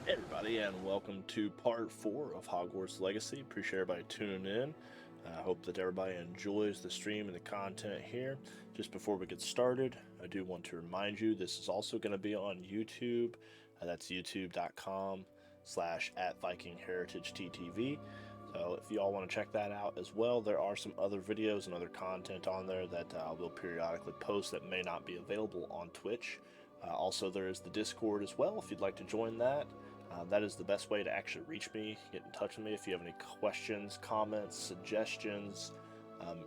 Hey everybody, and welcome to part 4 of Hogwarts Legacy. Appreciate everybody tuning in. I hope that everybody enjoys the stream and the content here. Just before we get started, I do want to remind you this is also going to be on YouTube. That's youtube.com/@VikingHeritageTTV. So if y'all want to check that out as well, there are some other videos and other content on there that I will periodically post that may not be available on Twitch. Also, there is the Discord as well if you'd like to join that. That is the best way to actually reach me, get in touch with me if you have any questions, comments, suggestions,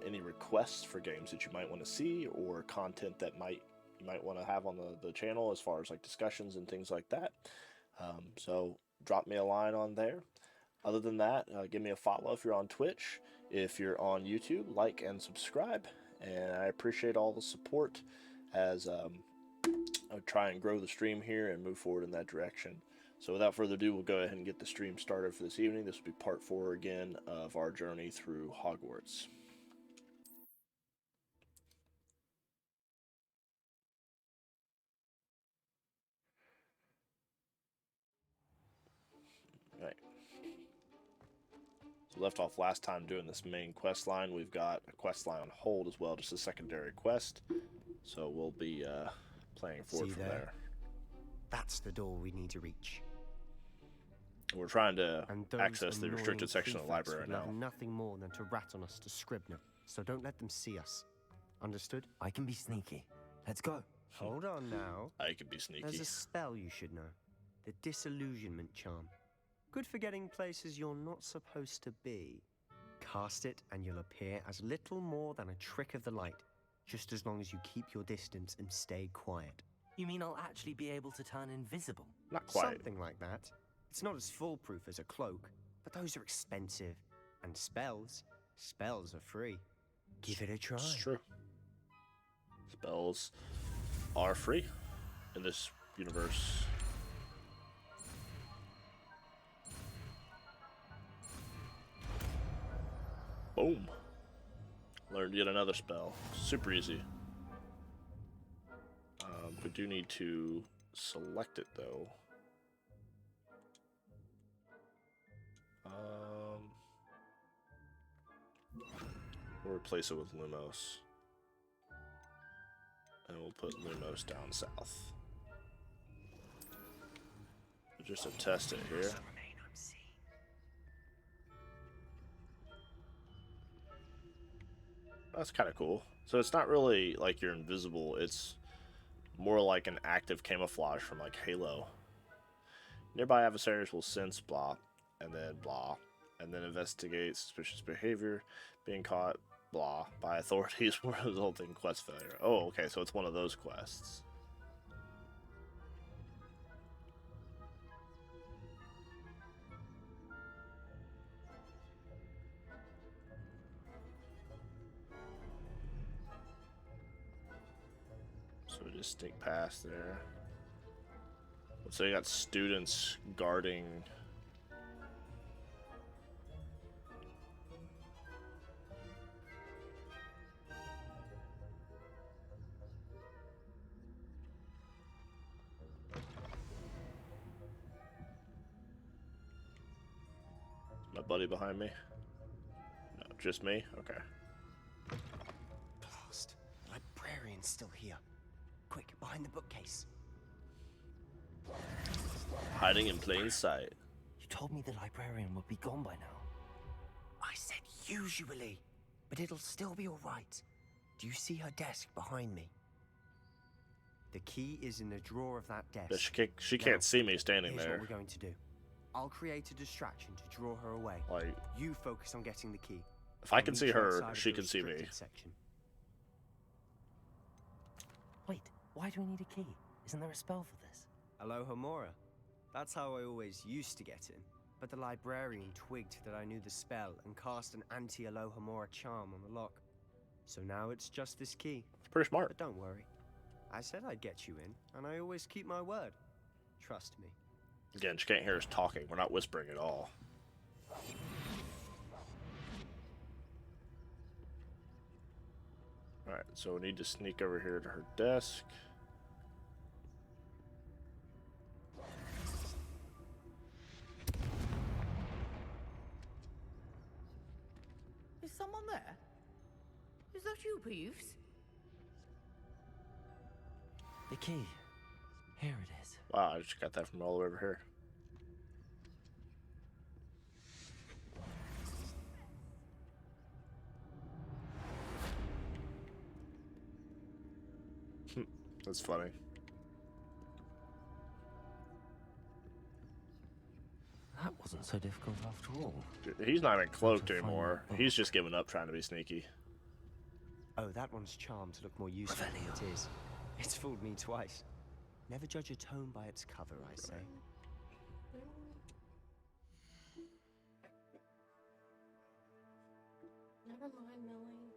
any requests for games that you might want to see or content that you might want to have on the channel as far as like discussions and things like that. So drop me a line on there. Other than that, give me a follow if you're on Twitch. If you're on YouTube, like and subscribe. And I appreciate all the support as I try and grow the stream here and move forward in that direction. So without further ado, we'll go ahead and get the stream started for this evening. This will be part 4 again of our journey through Hogwarts. Right. So left off last time doing this main quest line. We've got a quest line on hold as well, just a secondary quest. So we'll be playing forward from there. That's the door we need to reach. We're trying to access the restricted section of the library now. Have nothing more than to rat on us to Scribner, so don't let them see us. Understood? I can be sneaky. Let's go. Hold on now. I can be sneaky. There's a spell you should know. The Disillusionment Charm. Good for getting places you're not supposed to be. Cast it and you'll appear as little more than a trick of the light, just as long as you keep your distance and stay quiet. You mean I'll actually be able to turn invisible? Not quite. Something like that. It's not as foolproof as a cloak, but those are expensive. And spells are free. Give it a try. It's true. Spells are free in this universe. Boom. Learned yet another spell. Super easy. We do need to select it though. We'll replace it with Lumos. And we'll put Lumos down south. Just to test it here. That's kind of cool. So it's not really like you're invisible, it's more like an active camouflage from like Halo. Nearby adversaries will sense blah, and then investigate suspicious behavior. Being caught blah by authorities will result in quest failure. Oh, okay, so it's one of those quests. So we just sneak past there. So you got students guarding. My buddy behind me? No, just me? Okay. Blast. The librarian's still here. Quick, behind the bookcase. Hiding in plain sight. You told me the librarian would be gone by now. I said usually, but it'll still be all right. Do you see her desk behind me? The key is in the drawer of that desk. But she can't see me standing Here's there. what we're going to do. I'll create a distraction to draw her away. Like, you focus on getting the key. if I can see her, Outside of she the can see me. restricted section. Wait, why do we need a key? Isn't there a spell for this? Alohomora. That's how I always used to get in. But the librarian twigged that I knew the spell and cast an anti-Alohomora charm on the lock. So now it's just this key. It's pretty smart. But don't worry. I said I'd get you in, and I always keep my word. Trust me. Again, she can't hear us talking. We're not whispering at all. Alright, so we need to sneak over here to her desk. there? Is that you, Peeves? The key. Here it is. Wow, I just got that from all the way over here. That's funny. That wasn't so difficult after all. He's not even cloaked to find anymore. that He's book. just giving up trying to be sneaky. Oh, that one's charmed to look more useful than it is. It's fooled me twice. Never judge a tome by its cover, I say. Never mind, Millie.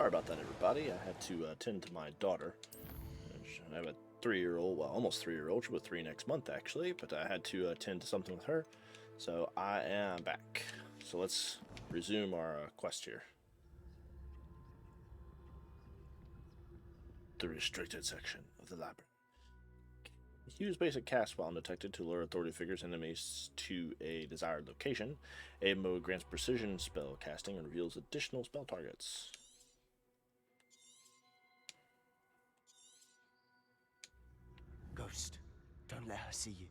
Sorry about that, everybody. I had to tend to my daughter. I have a 3-year-old, well, almost 3-year-old. She'll be 3 next month, actually. But I had to attend to something with her. So I am back. So let's resume our quest here. The restricted section of the labyrinth. Use basic cast while undetected to lure authority figures and enemies to a desired location. A mode grants precision spell casting and reveals additional spell targets. Ghost, don't let her see you.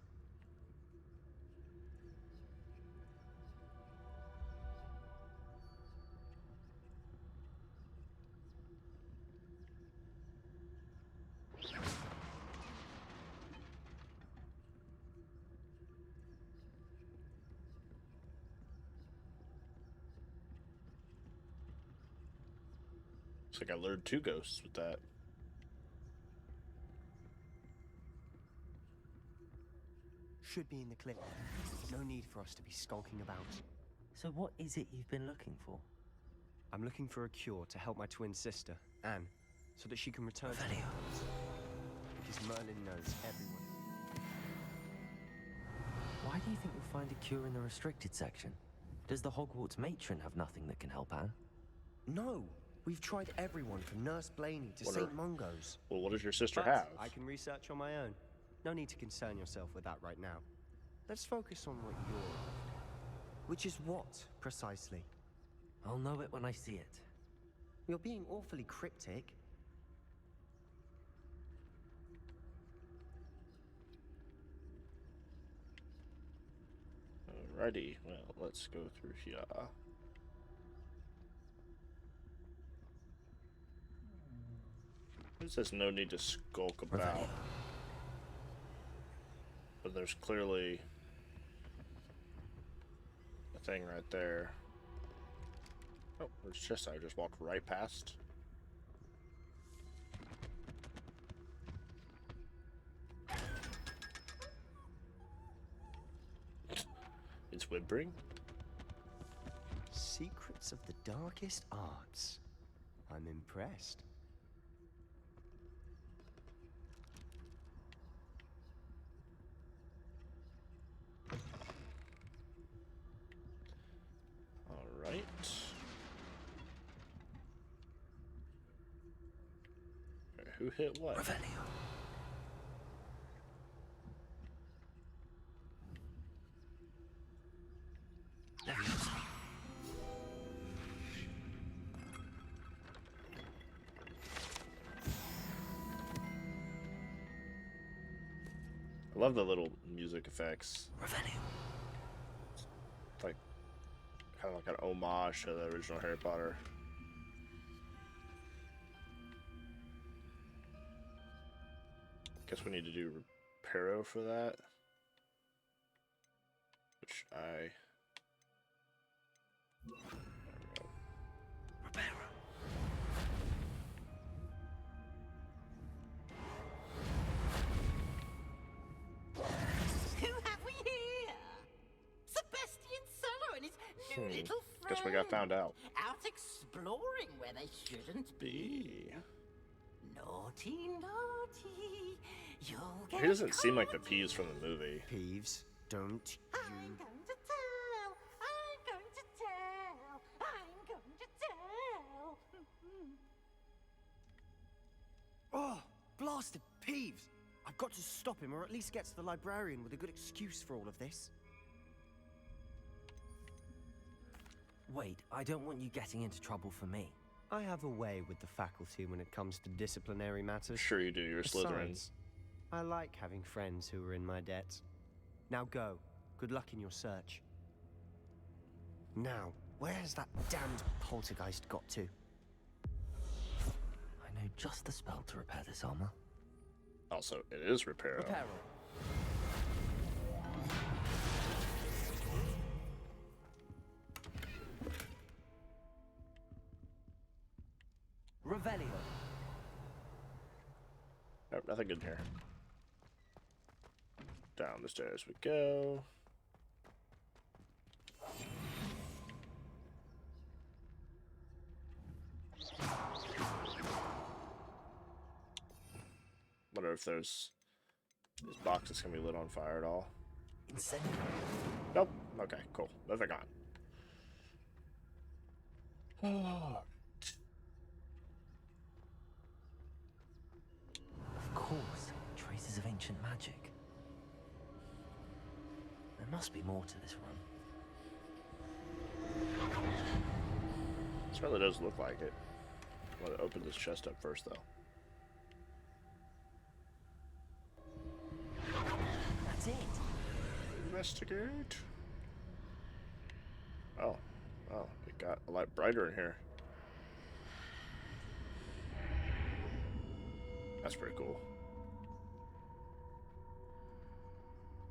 Looks like I lured 2 ghosts with that. Should be in the clip. No need for us to be skulking about. So what is it you've been looking for? I'm looking for a cure to help my twin sister, Anne, so that she can return to Hogwarts. Because Merlin knows everyone. Why do you think you'll find a cure in the restricted section? Does the Hogwarts matron have nothing that can help Anne? No! We've tried everyone from Nurse Blaney to St. Mungo's. Well, what does your sister But have? I can research on my own. No need to concern yourself with that right now. Let's focus on what you're after. Which is what, precisely? I'll know it when I see it. You're being awfully cryptic. Alrighty, well, let's go through here. It says no need to skulk about. But there's clearly a thing right there. Oh, there's just, I just walked right past. It's whimpering. Secrets of the darkest arts. I'm impressed. Alright. Okay, who hit what? Revelio. I love the little music effects. Revelio. Like, kind of like an homage to the original Harry Potter. Guess we need to do Reparo for that. Which I... Who have we here? Sebastian Solo and his new little friend. Guess we got found out. Out exploring where they shouldn't be. Naughty, naughty. You'll get He doesn't seem like the caught. Peeves from the movie. Peeves, don't I'm you... going to tell. I'm going to tell. I'm going to tell. Oh, blasted Peeves! I've got to stop him, or at least get to the librarian with a good excuse for all of this. Wait, I don't want you getting into trouble for me. I have a way with the faculty when it comes to disciplinary matters. Sure you do, you're Slytherin. Besides, I like having friends who are in my debt. Now go. Good luck in your search. Now, where has that damned poltergeist got to? I know just the spell to repair this armor. Also, it is Reparo. Revelio. Nope, nothing in here. Down the stairs we go. Wonder if there's this box that's gonna be lit on fire at all. Incendiary. Nope. Okay, cool. Moving on. Of course, traces of ancient magic. There must be more to this room. This really does look like it. I'm gonna open this chest up first, though. That's it. Investigate. Oh, it got a lot brighter in here. That's pretty cool.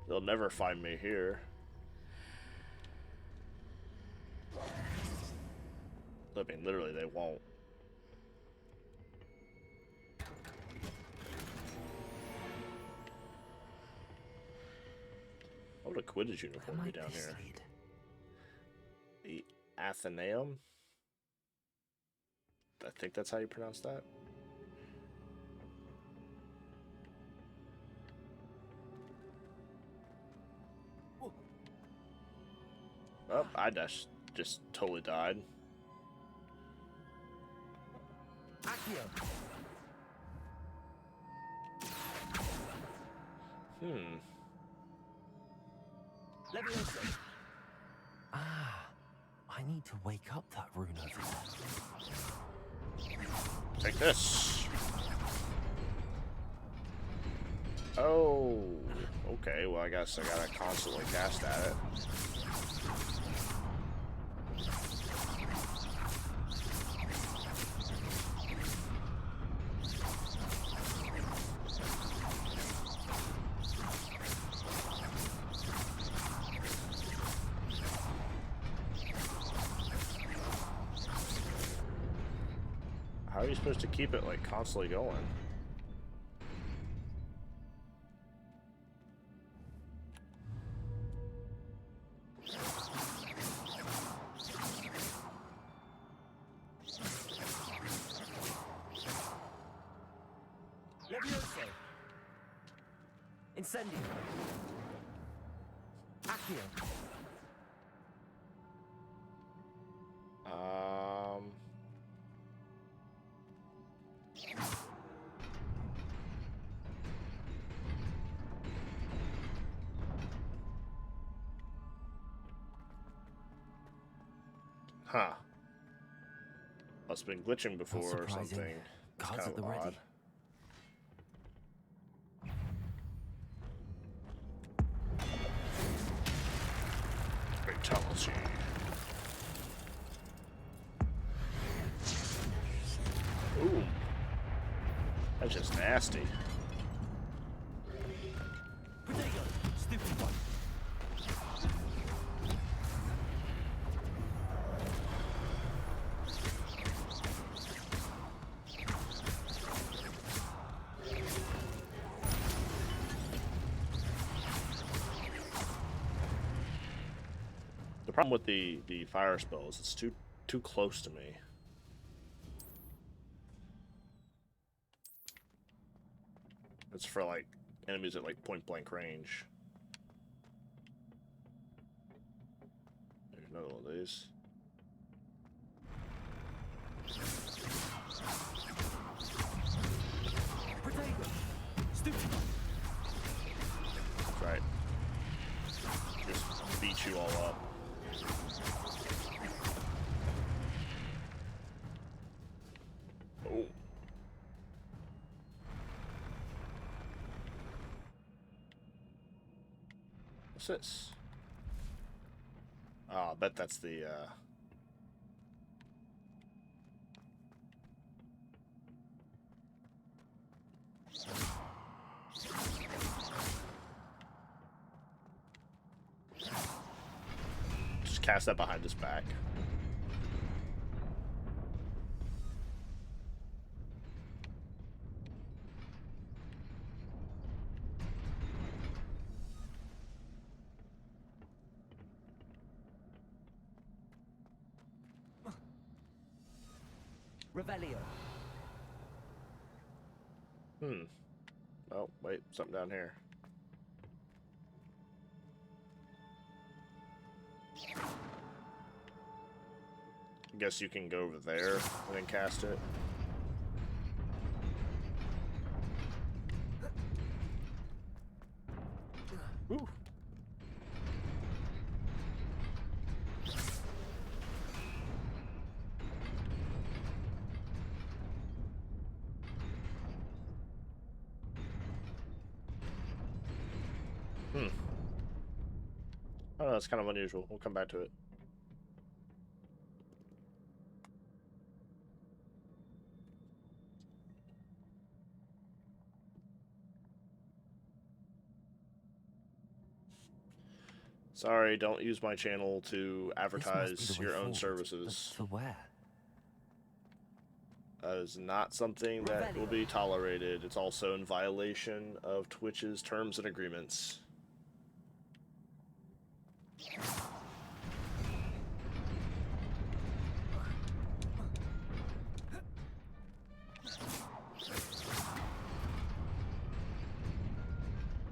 They'll never find me here. I mean, literally, they won't. What would a Quidditch uniform be down here? The Athenaeum? I think that's how you pronounce that. Oh, I just totally died. Ah, I need to wake up that rune over there. Take this. Oh, okay. Well, I guess I gotta constantly cast at it. How are you supposed to keep it, like, constantly going? Incendio. Accio. Huh. Must have been glitching before or surprising. something. It's Cards kind at the of odd. ready. Fatality. Ooh. That's just nasty. Protego. Stupid one. The problem with the fire spells, it's too close to me. It's for like enemies at like point blank range. There's another one of these. Protego. Stupid one. That's right. Just beat you all up. Oh. What's this? Oh, I bet that's the, just cast that behind his back. Revelio. Oh, wait, something down here. I guess you can go over there and then cast it. Woo. I don't know, it's kind of unusual. We'll come back to it. Sorry, don't use my channel to advertise your own services. For where? That is not something that will be tolerated. It's also in violation of Twitch's terms and agreements.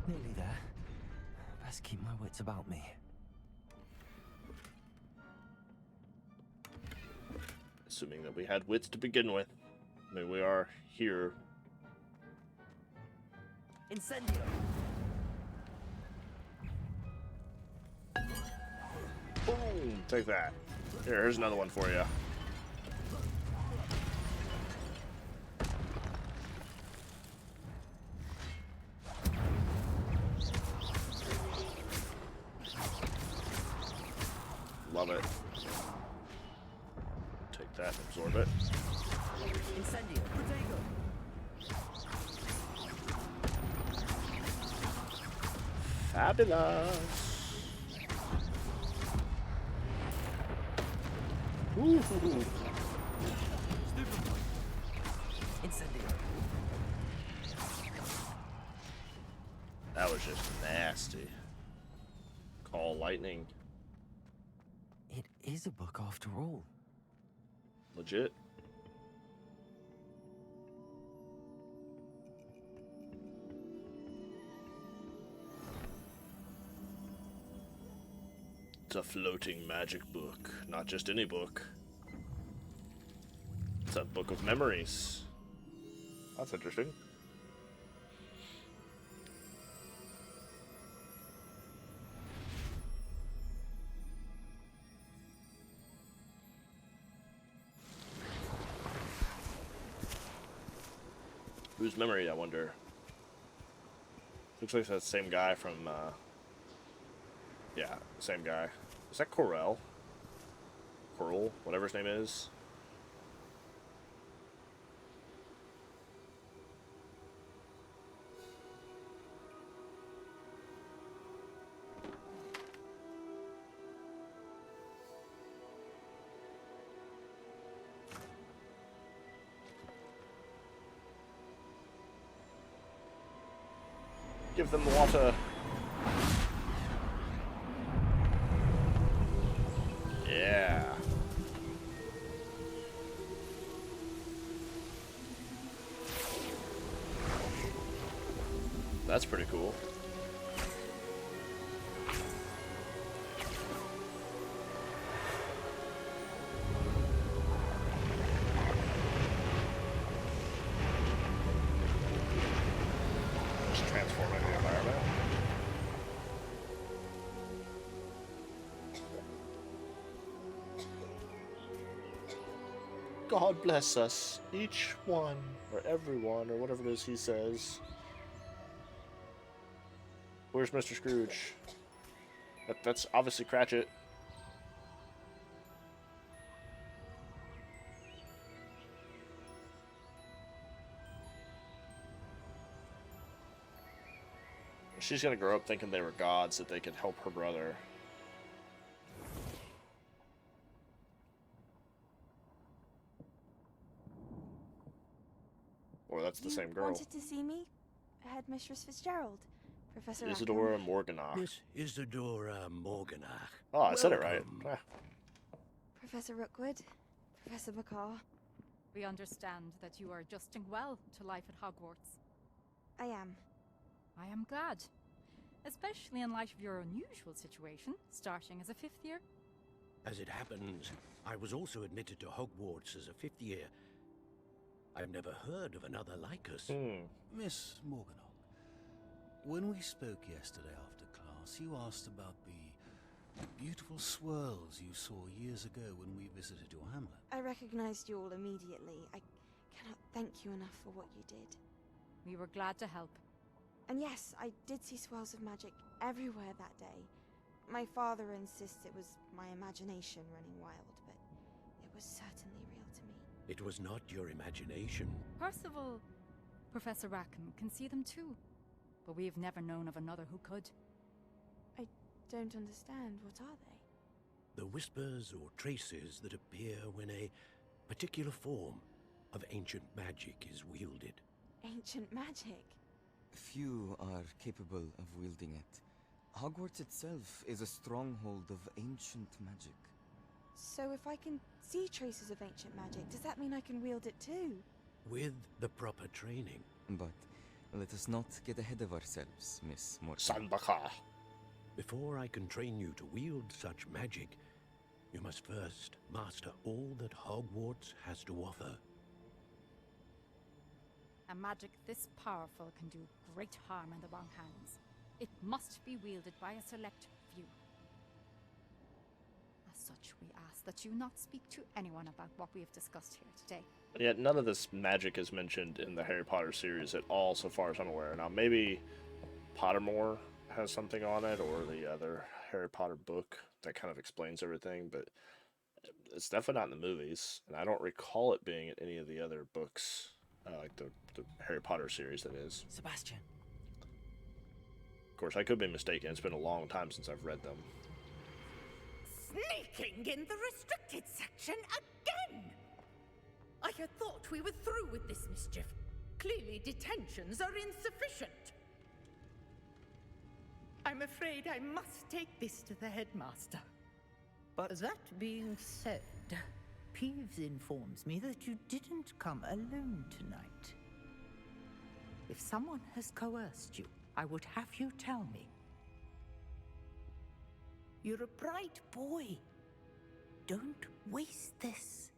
Nearly there. Best keep my wits about me. Assuming that we had wits to begin with. I mean, we are here. Incendio! Boom! Take that. Here's another one for you. Love it. Take that and absorb it. Incendio! Protego! Fabulous! Ooh. Incendio! That was just nasty. Call lightning. It is a book after all. Legit. It's a floating magic book, not just any book. It's a book of memories. That's interesting. Whose memory, I wonder? Looks like that same guy from, yeah, same guy. Is that Corel? Coral? Whatever his name is. Give them water. Yeah. That's pretty cool. Just transforming the environment. God bless us, each one, or everyone, or whatever it is he says. Where's Mr. Scrooge? That's obviously Cratchit. She's gonna grow up thinking they were gods, that they could help her brother. Or that's the same girl. Wanted to see me? Headmistress Fitzgerald, Professor Isadora Morganach. Miss Isadora Morganach. Oh, I said it right. Welcome. Ah. Professor Rookwood, Professor McCaw. We understand that you are adjusting well to life at Hogwarts. I am. I am glad. Especially in light of your unusual situation, starting as a 5th year. As it happens, I was also admitted to Hogwarts as a 5th year. I've never heard of another like us. Miss Morganock, when we spoke yesterday after class, you asked about the beautiful swirls you saw years ago when we visited your hamlet. I recognized you all immediately. I cannot thank you enough for what you did. We were glad to help. And yes, I did see swirls of magic everywhere that day. My father insists it was my imagination running wild, but it was certainly real to me. It was not your imagination. Percival, Professor Rackham can see them too. But we've never known of another who could. I don't understand. What are they? The whispers or traces that appear when a particular form of ancient magic is wielded. Ancient magic? Few are capable of wielding it. Hogwarts itself is a stronghold of ancient magic. So if I can see traces of ancient magic, does that mean I can wield it too? With the proper training. But let us not get ahead of ourselves, Miss Morgan. Sanbaka. Before I can train you to wield such magic, you must first master all that Hogwarts has to offer. A magic this powerful can do great harm in the wrong hands. It must be wielded by a select few. As such, we ask that you not speak to anyone about what we have discussed here today. But yet none of this magic is mentioned in the Harry Potter series at all, so far as I'm aware. Now, maybe Pottermore has something on it, or the other Harry Potter book that kind of explains everything, but it's definitely not in the movies, and I don't recall it being in any of the other books, like the Harry Potter series, that is. Sebastian. Of course, I could be mistaken. It's been a long time since I've read them. Sneaking in the restricted section again! I had thought we were through with this mischief. Clearly detentions are insufficient. I'm afraid I must take this to the headmaster. But that being said, Peeves informs me that you didn't come alone tonight. If someone has coerced you, I would have you tell me. You're a bright boy. Don't waste this.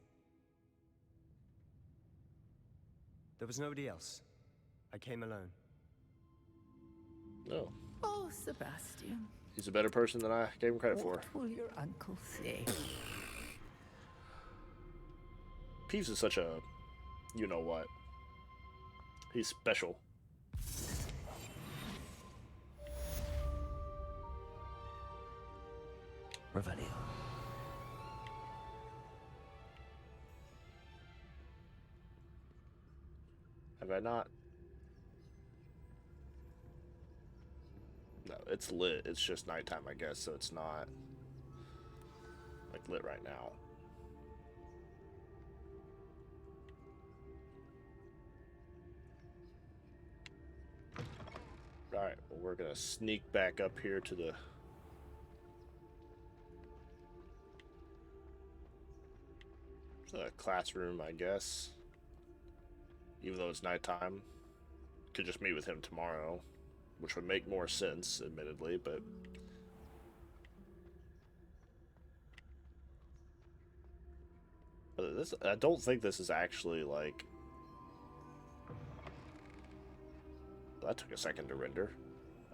There was nobody else. I came alone. No. Oh, Sebastian. He's a better person than I gave him credit for. What will your uncle say? Peeves is such a, you-know-what. He's special. Revelio. Have I not? No, it's lit. It's just nighttime, I guess, so it's not like lit right now. Alright, well, we're gonna sneak back up here to the classroom, I guess. Even though it's nighttime. Could just meet with him tomorrow, which would make more sense, admittedly, but this, I don't think this is actually like, that took a second to render.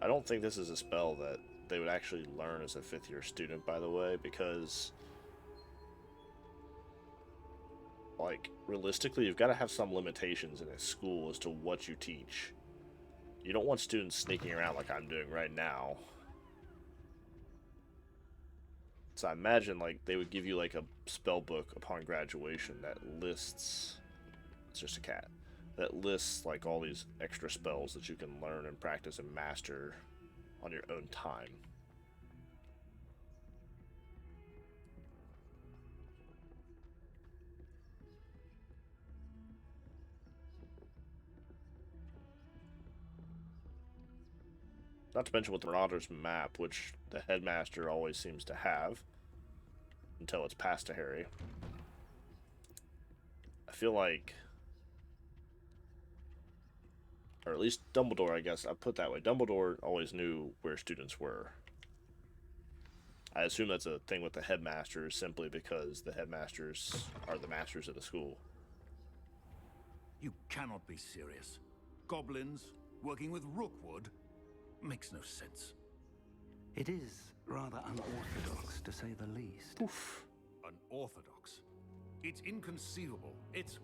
I don't think this is a spell that they would actually learn as a 5th year student, by the way, because like realistically you've got to have some limitations in a school as to what you teach. You don't want students sneaking around like I'm doing right now. So I imagine like they would give you like a spell book upon graduation that lists, it's just a cat, that lists like all these extra spells that you can learn and practice and master on your own time. Not to mention with the Marauders map, which the headmaster always seems to have until it's passed to Harry. I feel like Or at least Dumbledore, I guess. I put it that way. Dumbledore always knew where students were. I assume that's a thing with the headmasters, simply because the headmasters are the masters of the school. You cannot be serious. Goblins working with Rookwood makes no sense. It is rather unorthodox, to say the least. Oof. Unorthodox? It's inconceivable. It's...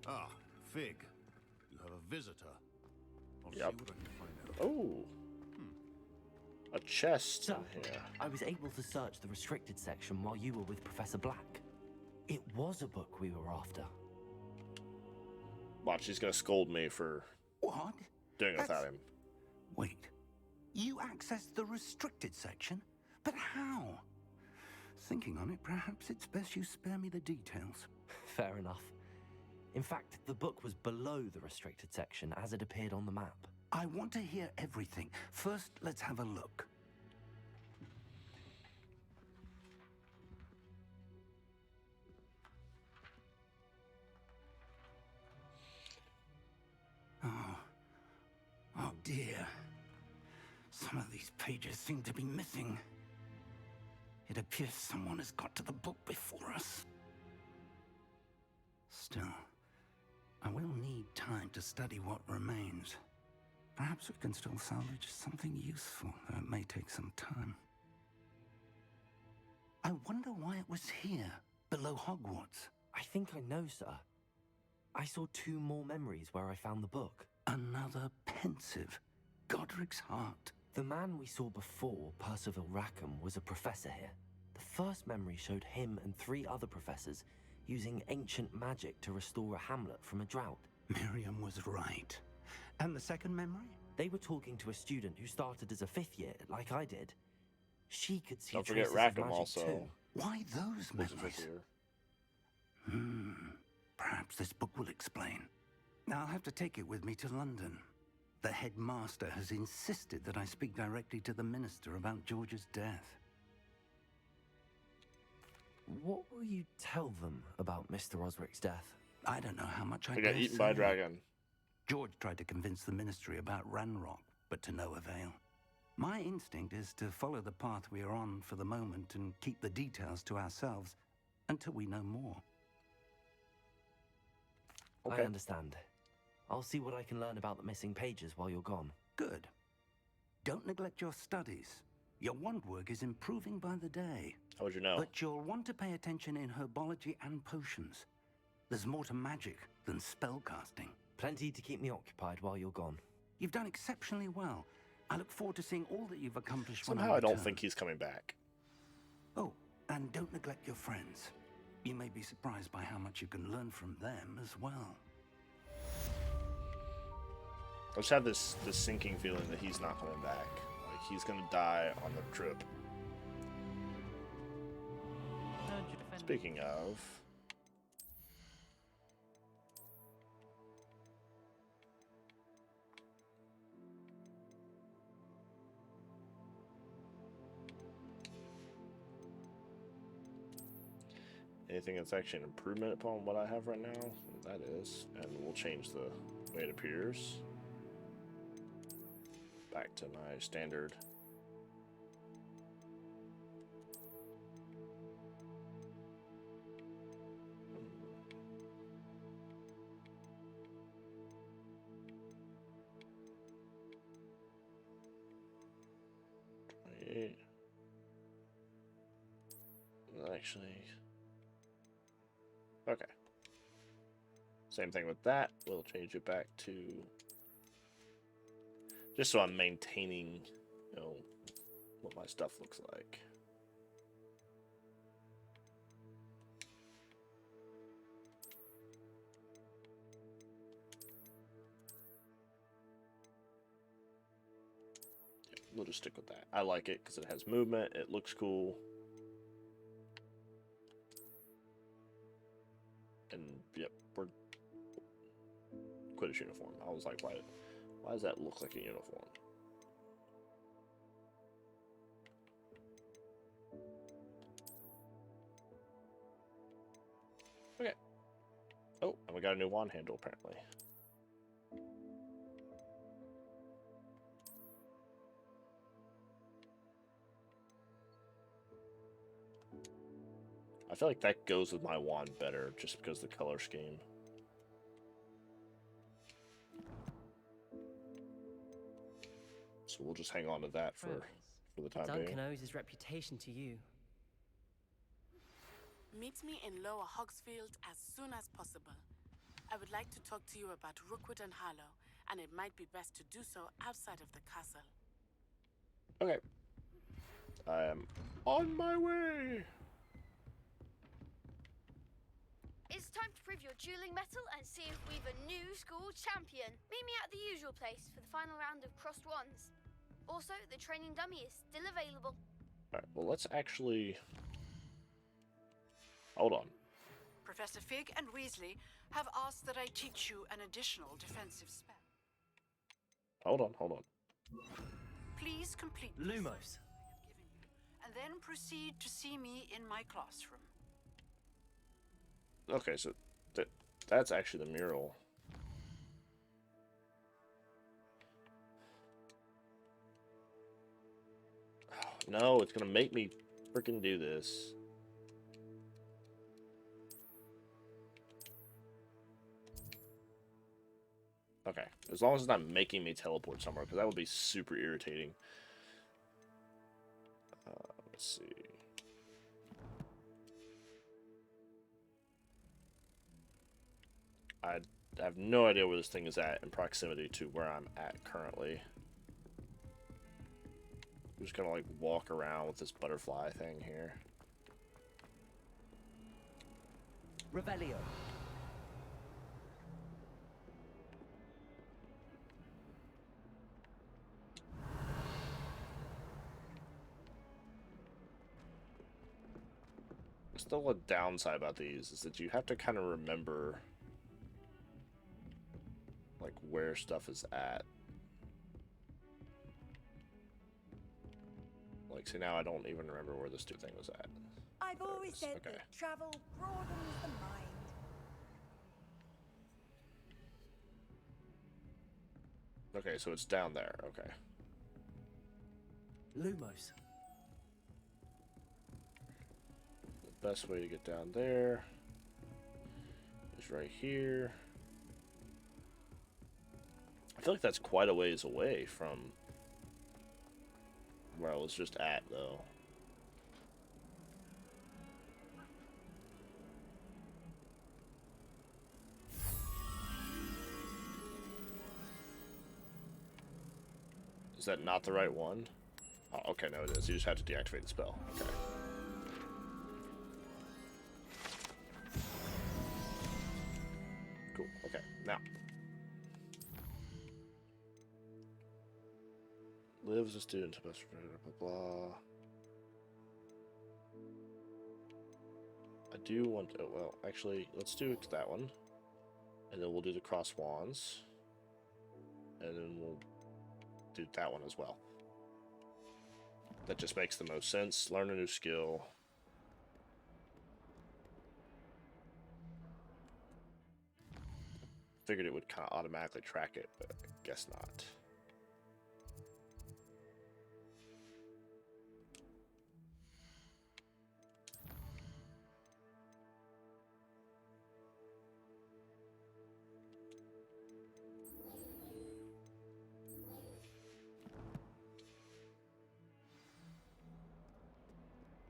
Ah, Fig. You have a visitor. I'll see what I can find out. Oh. A chest So, in here. I was able to search the restricted section while you were with Professor Black. It was a book we were after. Watch, he's gonna scold me for What? doing it without him. Wait. You accessed the restricted section? But how? Thinking on it, perhaps it's best you spare me the details. Fair enough. In fact, the book was below the restricted section as it appeared on the map. I want to hear everything. First, let's have a look. Oh dear. Some of these pages seem to be missing. It appears someone has got to the book before us. Still, I will need time to study what remains. Perhaps we can still salvage something useful, though it may take some time. I wonder why it was here, below Hogwarts. I think I know, sir. I saw 2 more memories where I found the book. Another pensive. Godric's heart. The man we saw before, Percival Rackham, was a professor here. The first memory showed him and 3 other professors using ancient magic to restore a hamlet from a drought. Miriam was right. And the second memory? They were talking to a student who started as a 5th year, like I did. She could see Don't forget traces of Rackham magic also. too. Why those memories? Perhaps this book will explain. Now I'll have to take it with me to London. The headmaster has insisted that I speak directly to the minister about George's death. What will you tell them about Mr. Osric's death? I don't know how much I I got dare eaten by a say. dragon. George tried to convince the ministry about Ranrock, but to no avail. My instinct is to follow the path we are on for the moment and keep the details to ourselves until we know more. I understand. I'll see what I can learn about the missing pages while you're gone. Good. Don't neglect your studies. Your wand work is improving by the day. How would you know? But you'll want to pay attention in herbology and potions. There's more to magic than spellcasting. Plenty to keep me occupied while you're gone. You've done exceptionally well. I look forward to seeing all that you've accomplished when Somehow I don't return. think he's coming back. Oh, and don't neglect your friends. You may be surprised by how much you can learn from them as well. I just have this sinking feeling that he's not coming back. Like, he's gonna die on the trip. Speaking of... anything that's actually an improvement upon what I have right now, that is. And we'll change the way it appears. Back to my standard. Actually, okay. Same thing with that. We'll change it back to just so I'm maintaining, you know, what my stuff looks like. Yeah, we'll just stick with that. I like it because it has movement. It looks cool. And yep, we're Quidditch uniform. I was like, why does that look like a uniform? Okay. Oh, and we got a new wand handle apparently. I feel like that goes with my wand better, just because of the color scheme. So we'll just hang on to that for the time being. Duncan owes his reputation to you. Meet me in Lower Hogsfield as soon as possible. I would like to talk to you about Rookwood and Harlow, and it might be best to do so outside of the castle. Okay. I am on my way. It's time to prove your dueling mettle and see if we've a new school champion. Meet me at the usual place for the final round of crossed wands. Also, the training dummy is still available. Alright, well, let's actually... Hold on. Professor Fig and Weasley have asked that I teach you an additional defensive spell. Hold on. Please complete Lumos. I have given you, and then proceed to see me in my classroom. Okay, so that's actually the mural. Oh, no, it's gonna make me freaking do this. Okay, as long as it's not making me teleport somewhere, because that would be super irritating. Let's see. I have no idea where this thing is at in proximity to where I'm at currently. I'm just gonna like walk around with this butterfly thing here. Revelio. Still a downside about these is that you have to kind of remember like where stuff is at. Like, see, now I don't even remember where this thing was at. I've always said that travel broadens the mind. Okay, so it's down there. Okay. Lumos. The best way to get down there is right here. I feel like that's quite a ways away from where I was just at, though. Is that not the right one? Oh, okay, no, it is. You just have to deactivate the spell. Okay. Cool. Okay, now. Live as a student, blah, blah, blah. I do want to, well, actually, let's do that one. And then we'll do the cross wands. And then we'll do that one as well. That just makes the most sense. Learn a new skill. Figured it would kind of automatically track it, but I guess not.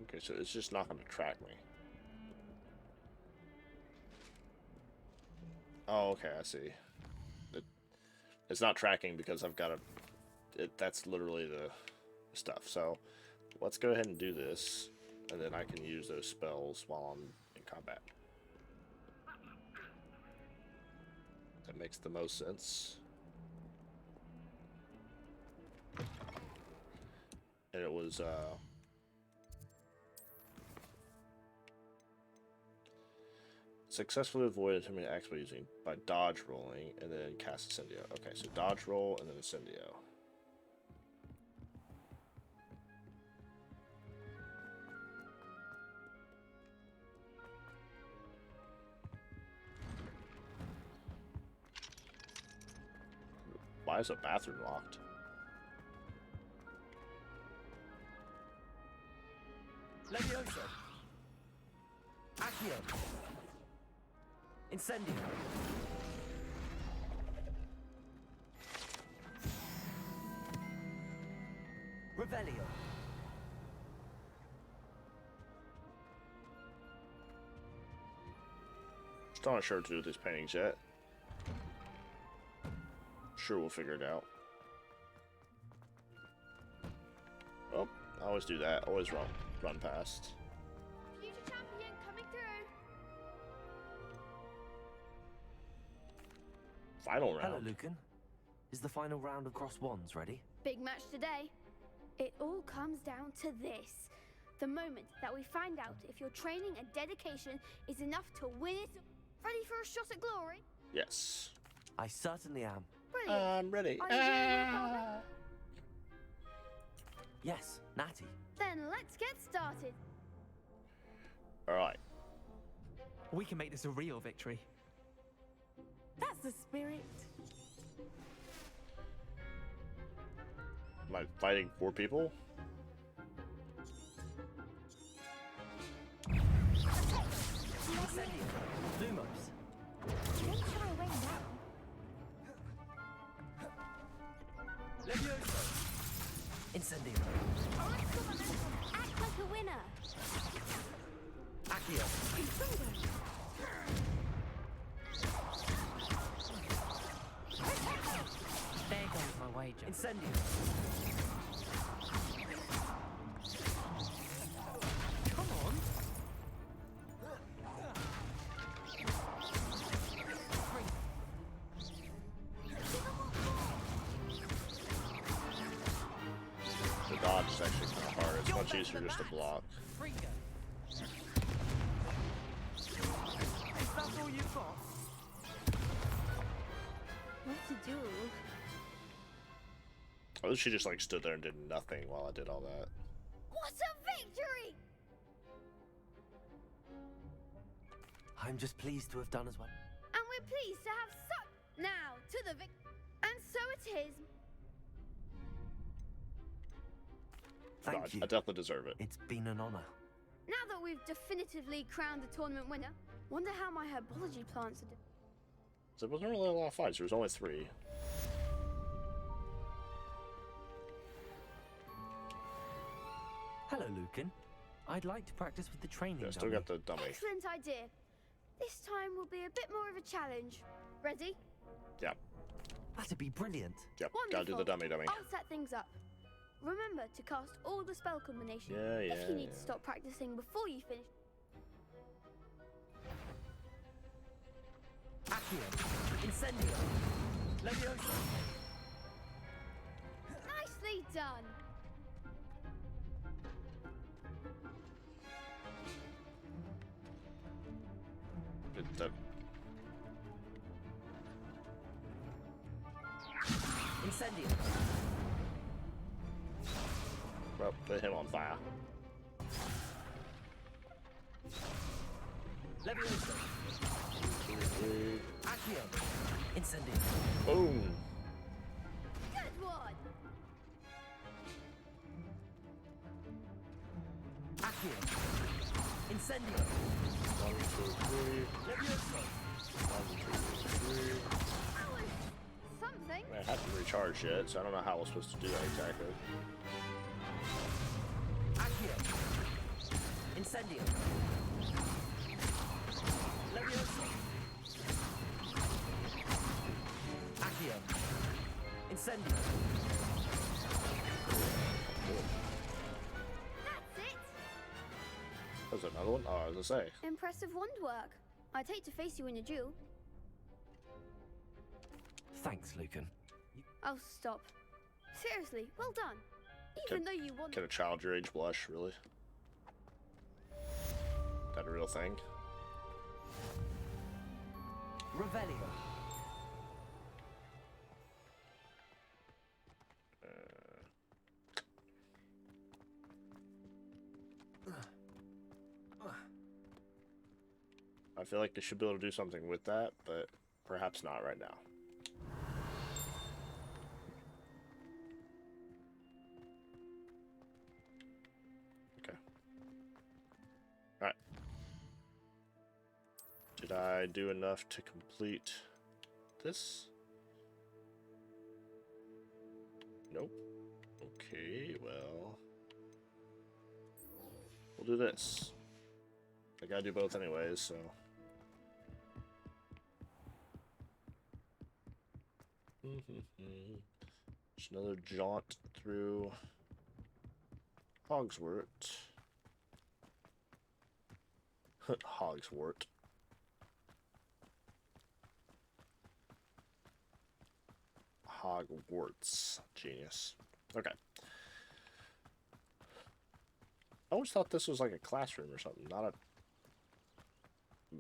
Okay, so it's just not going to track me. Oh, okay, I see. It's not tracking because I've got that's literally the stuff. So let's go ahead and do this, and then I can use those spells while I'm in combat. That makes the most sense. And it was, successfully avoid enemy acts by dodge rolling and then cast Incendio. Okay, so dodge roll and then Incendio. Why is a bathroom locked? Levioso. Accio. Incendio. Revelio. Still not sure what to do with these paintings yet. Sure, we'll figure it out. Oh, I always do that. Always run past. Future champion coming through. Final round. Hello, Lucan. Is the final round of Cross Wands ready? Big match today. It all comes down to this. The moment that we find out if your training and dedication is enough to win it. Ready for a shot at glory? Yes. I certainly am. Brilliant. I'm ready. Are you doing your part? Yes, Natty. Then let's get started. Alright. We can make this a real victory. That's the spirit. Am I fighting 4 people? Incendio. Lumos. Don't shy away now. Levioso. Incendio. Act like a winner. Accio. There goes my wager. Incendio. Come on. The dodge is actually kind of hard. It's much easier just to block. Ringo. Is that all you've got? What to do? I wish she just like stood there and did nothing while I did all that. What a victory! I'm just pleased to have done as well. And we're pleased to have now to the and so it is. No, Thank you. I definitely deserve it. It's been an honor. Now that we've definitively crowned the tournament winner, wonder how my herbology plants are doing. So it wasn't really a lot of fights. There was only 3. Hello, Lucan. I'd like to practice with the training Yeah, still dummy. got the dummy. Excellent idea. This time will be a bit more of a challenge. Ready? Yep. That'd be brilliant. Yep. Wonderful. Gotta do the dummy. I'll set things up. Remember to cast all the spell combinations. Yeah, If you need yeah. to stop practicing before you finish. Accio. Incendio. Levioso. Nicely done. Incendio. Well, put him on fire. Levioso. Accio. Incendio. Boom. Good one. Accio. Incendio. 1, 2, 3. Levioso. 1, 2, 3. That was something. I haven't recharged yet, so I don't know how I was supposed to do that exactly. Accio. Incendio. Levioso. Accio. Incendio. That's it. There's another one? Oh, I was gonna say. Impressive wand work. I'd hate to face you in a duel. Thanks, Lucan. Oh, stop. Seriously, well done. Even though you won. Can a child your age blush, really? Is that a real thing? Revelio. I feel like they should be able to do something with that, but perhaps not right now. Okay. Alright. Did I do enough to complete this? Nope. Okay, well, we'll do this. I gotta do both anyways, so. Just another jaunt through Hogwarts. Hogwarts. Hogwarts. Genius. Okay. I always thought this was like a classroom or something, not a...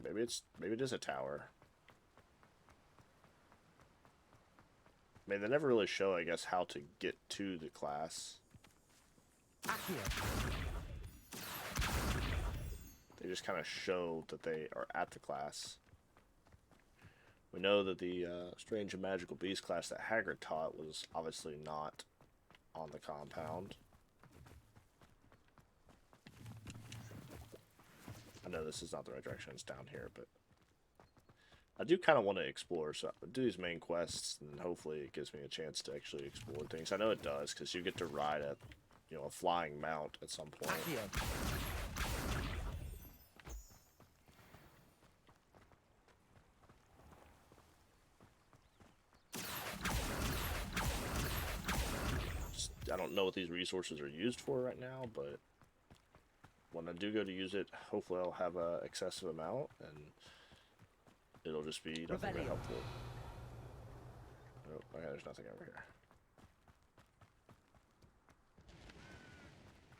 Maybe it is a tower. I mean, they never really show, I guess, how to get to the class. They just kind of show that they are at the class. We know that the Strange and Magical Beast class that Hagrid taught was obviously not on the compound. I know this is not the right direction, it's down here, but I do kind of want to explore, so I'll do these main quests, and hopefully it gives me a chance to actually explore things. I know it does, because you get to ride a, you know, a flying mount at some point. I don't know what these resources are used for right now, but when I do go to use it, hopefully I'll have a excessive amount, and it'll just be nothing but helpful. Oh, okay, there's nothing over here.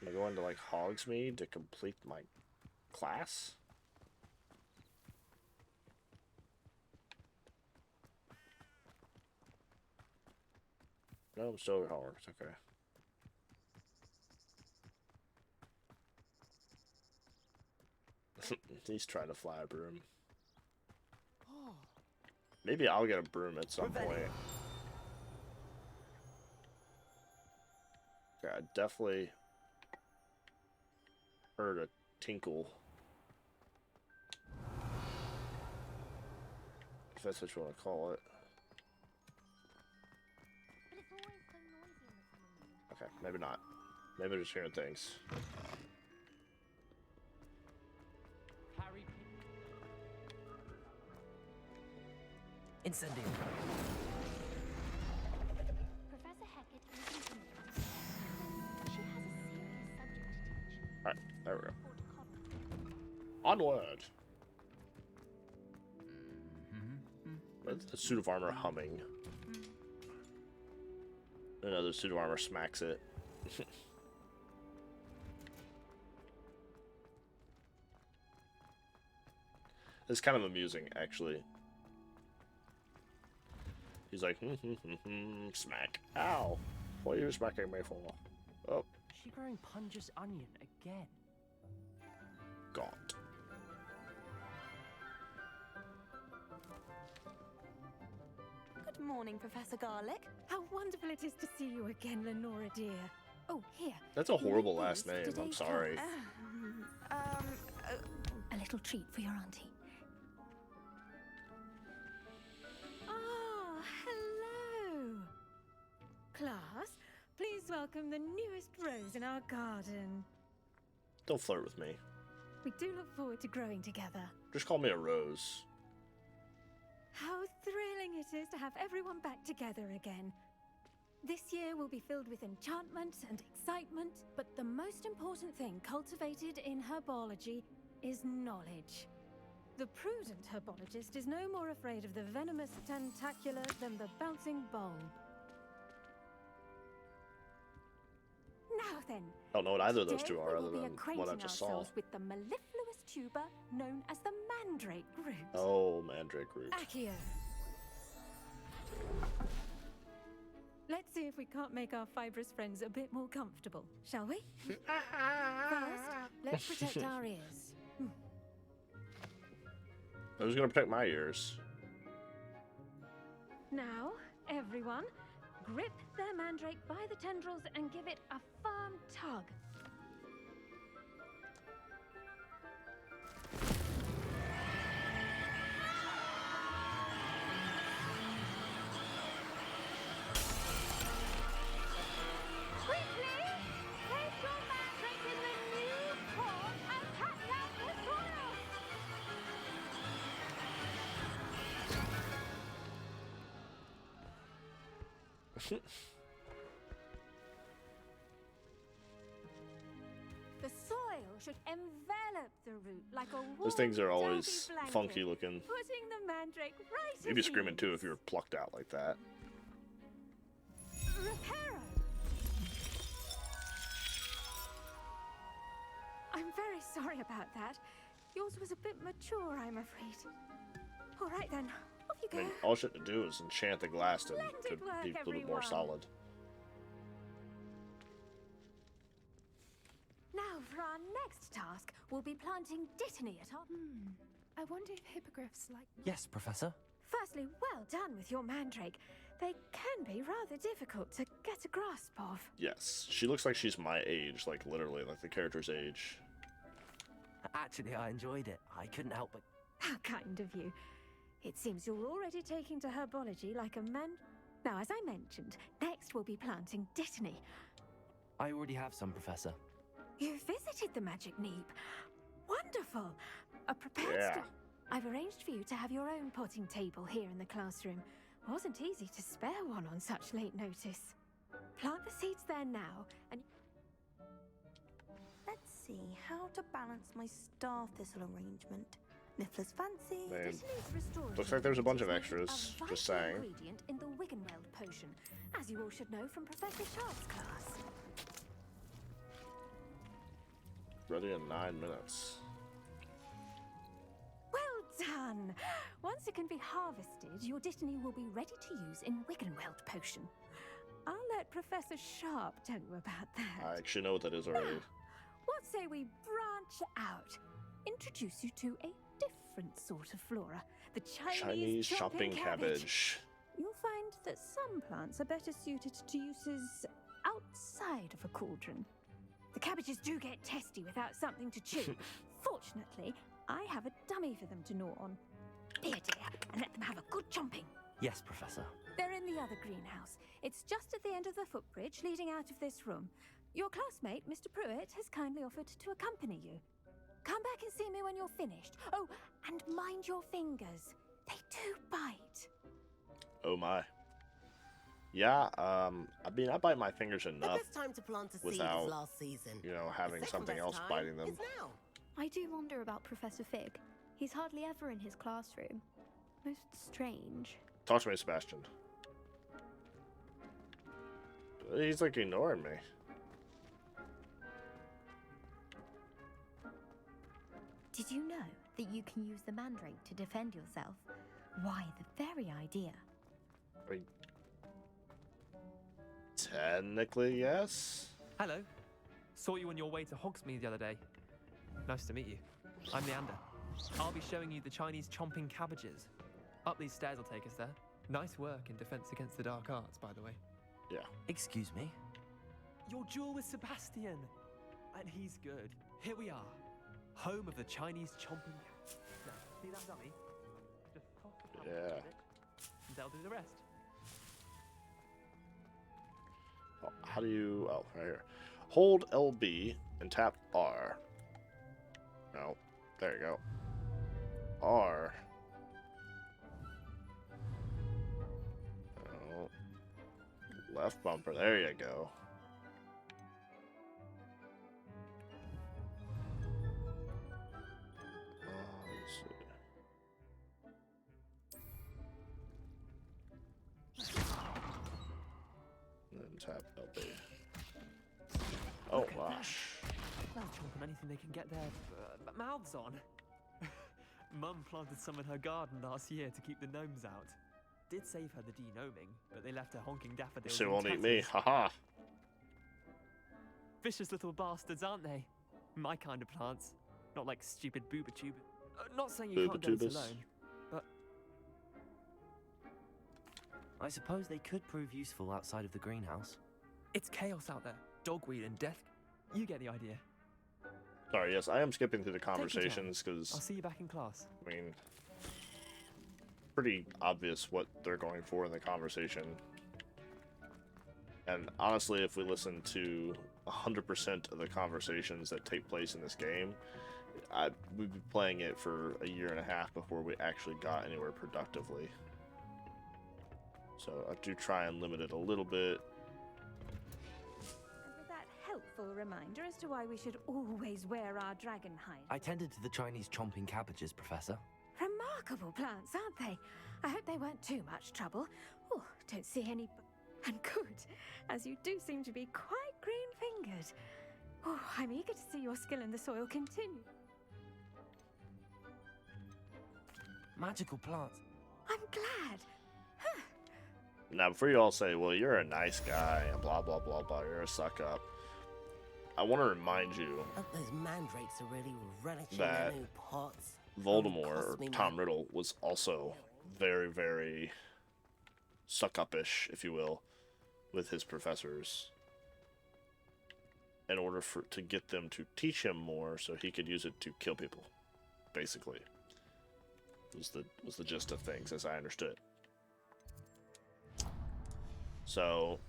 Am I going to, like, Hogsmeade to complete my class? No, I'm still at Hogwarts, okay. He's trying to fly a broom. Maybe I'll get a broom at some point. Okay, I definitely heard a tinkle. If that's what you want to call it. Okay, maybe not. Maybe I'm just hearing things. Incendiary. Professor Hackett is in the She has a serious subject to teach. Alright, there we go. Onward! The suit of armor humming. Another suit of armor smacks it. It's kind of amusing, actually. He's like, smack. Ow. What are you smacking me for? Oh. She growing Punja's onion again. Gaunt. Good morning, Professor Garlick. How wonderful it is to see you again, Lenora dear. Oh, here. That's a horrible last name. I'm sorry. A little treat for your auntie. Hello! Class, please welcome the newest rose in our garden. Don't flirt with me. We do look forward to growing together. Just call me a rose. How thrilling it is to have everyone back together again. This year will be filled with enchantment and excitement, but the most important thing cultivated in herbology is knowledge. The prudent herbologist is no more afraid of the venomous tentacular than the bouncing bulb. Now then, I don't know what either of those today two are, we other will be than what I acquainting just saw. ourselves with the mellifluous tuber known as the mandrake root. Oh, mandrake root. Accio. Let's see if we can't make our fibrous friends a bit more comfortable, shall we? First, let's protect our ears. Who's gonna protect my ears? Now, everyone, grip their mandrake by the tendrils and give it a firm tug. The soil should envelop the root like a warm, Those things are always blanket, funky looking. putting the mandrake right You'd be at screaming too ease. if you were plucked out like that. Reparo! I'm very sorry about that. Yours was a bit mature, I'm afraid. All right then, off you I go. mean, all you have to do is enchant the glass to Splendid be work, a little bit more everyone. solid. Now for our next task, we'll be planting dittany at our... I wonder if hippogriffs like... Yes, Professor. Firstly, well done with your mandrake. They can be rather difficult to get a grasp of. Yes, she looks like she's my age, like literally, like the character's age. Actually, I enjoyed it. I couldn't help but... How kind of you. It seems you're already taking to herbology like a man... Now, as I mentioned, next we'll be planting dittany. I already have some, Professor. You visited the Magic Neep. Wonderful. A prepared Yeah. I've arranged for you to have your own potting table here in the classroom. Wasn't easy to spare one on such late notice. Plant the seeds there now, and... Let's see how to balance my star thistle arrangement. Niffler's fancy. Man, Dittany's restorative looks like there's a bunch of properties make it extras, a just vital saying. ingredient in the Wiggenweld potion, as you all should know from Professor Sharp's class. Ready in 9 minutes. Well done! Once it can be harvested, your dittany will be ready to use in Wiggenweld potion. I'll let Professor Sharp tell you about that. I actually know what that is already. What say we branch out? Introduce you to a different sort of flora, the Chinese chopping cabbage. You'll find that some plants are better suited to uses outside of a cauldron. The cabbages do get testy without something to chew. Fortunately, I have a dummy for them to gnaw on. Here, dear, and let them have a good chomping. Yes, Professor. They're in the other greenhouse. It's just at the end of the footbridge leading out of this room. Your classmate, Mr. Pruitt, has kindly offered to accompany you. Come back and see me when you're finished. Oh, and mind your fingers. They do bite. Oh my. Yeah, I mean, I bite my fingers The enough best time to plant a seed without, is last season. you know, having The second something best else time biting them. is now. I do wonder about Professor Fig. He's hardly ever in his classroom. Most strange. Talk to me, Sebastian. He's like ignoring me. Did you know that you can use the mandrake to defend yourself? Why, the very idea. I mean, technically, yes. Hello. Saw you on your way to Hogsmeade the other day. Nice to meet you. I'm Leander. I'll be showing you the Chinese chomping cabbages. Up these stairs will take us there. Nice work in defense against the dark arts, by the way. Yeah. Excuse me? Your duel with Sebastian. And he's good. Here we are. Home of the Chinese chomping. Now, see that dummy? Just toss the cabbages Yeah. with it, and they'll do the rest. Oh, how do you... Oh, right here. Hold LB and tap R. No. There you go. R. Oh. Left bumper. There you go. Let's see. And then tap LB. Oh, Look at that. gosh. They'll chomp on anything they can get their mouths on. Mum planted some in her garden last year to keep the gnomes out. Did save her the de-gnoming, but they left her honking daffodils. She in won't eat me. tatters. Haha. Vicious little bastards, aren't they? My kind of plants. Not like stupid boobatubers. Not saying you can't do this Boobatubers. alone, but I suppose they could prove useful outside of the greenhouse. it's chaos out there. Dogweed and death. You get the idea. Sorry, yes, I am skipping through the Take your time. conversations because, I'll see you back in class. I mean, pretty obvious what they're going for in the conversation. And honestly, if we listen to 100% of the conversations that take place in this game, we'd be playing it for a year and a half before we actually got anywhere productively. So I do try and limit it a little bit. And with that helpful reminder as to why we should always wear our dragon hide. I tended to the Chinese chomping cabbages, Professor. Remarkable plants, aren't they? I hope they weren't too much trouble. Oh, don't see any... And good, as you do seem to be quite green-fingered. Oh, I'm eager to see your skill in the soil continue. Magical plants. I'm glad. Now, before you all say, well, you're a nice guy, and blah, blah, blah, blah, you're a suck-up, I want to remind you those mandrakes are really relishing that their new pots. Voldemort, or Tom Riddle, was also very, very suck-up-ish, if you will, with his professors, in order to get them to teach him more so he could use it to kill people, basically. Was the gist of things, as I understood. So,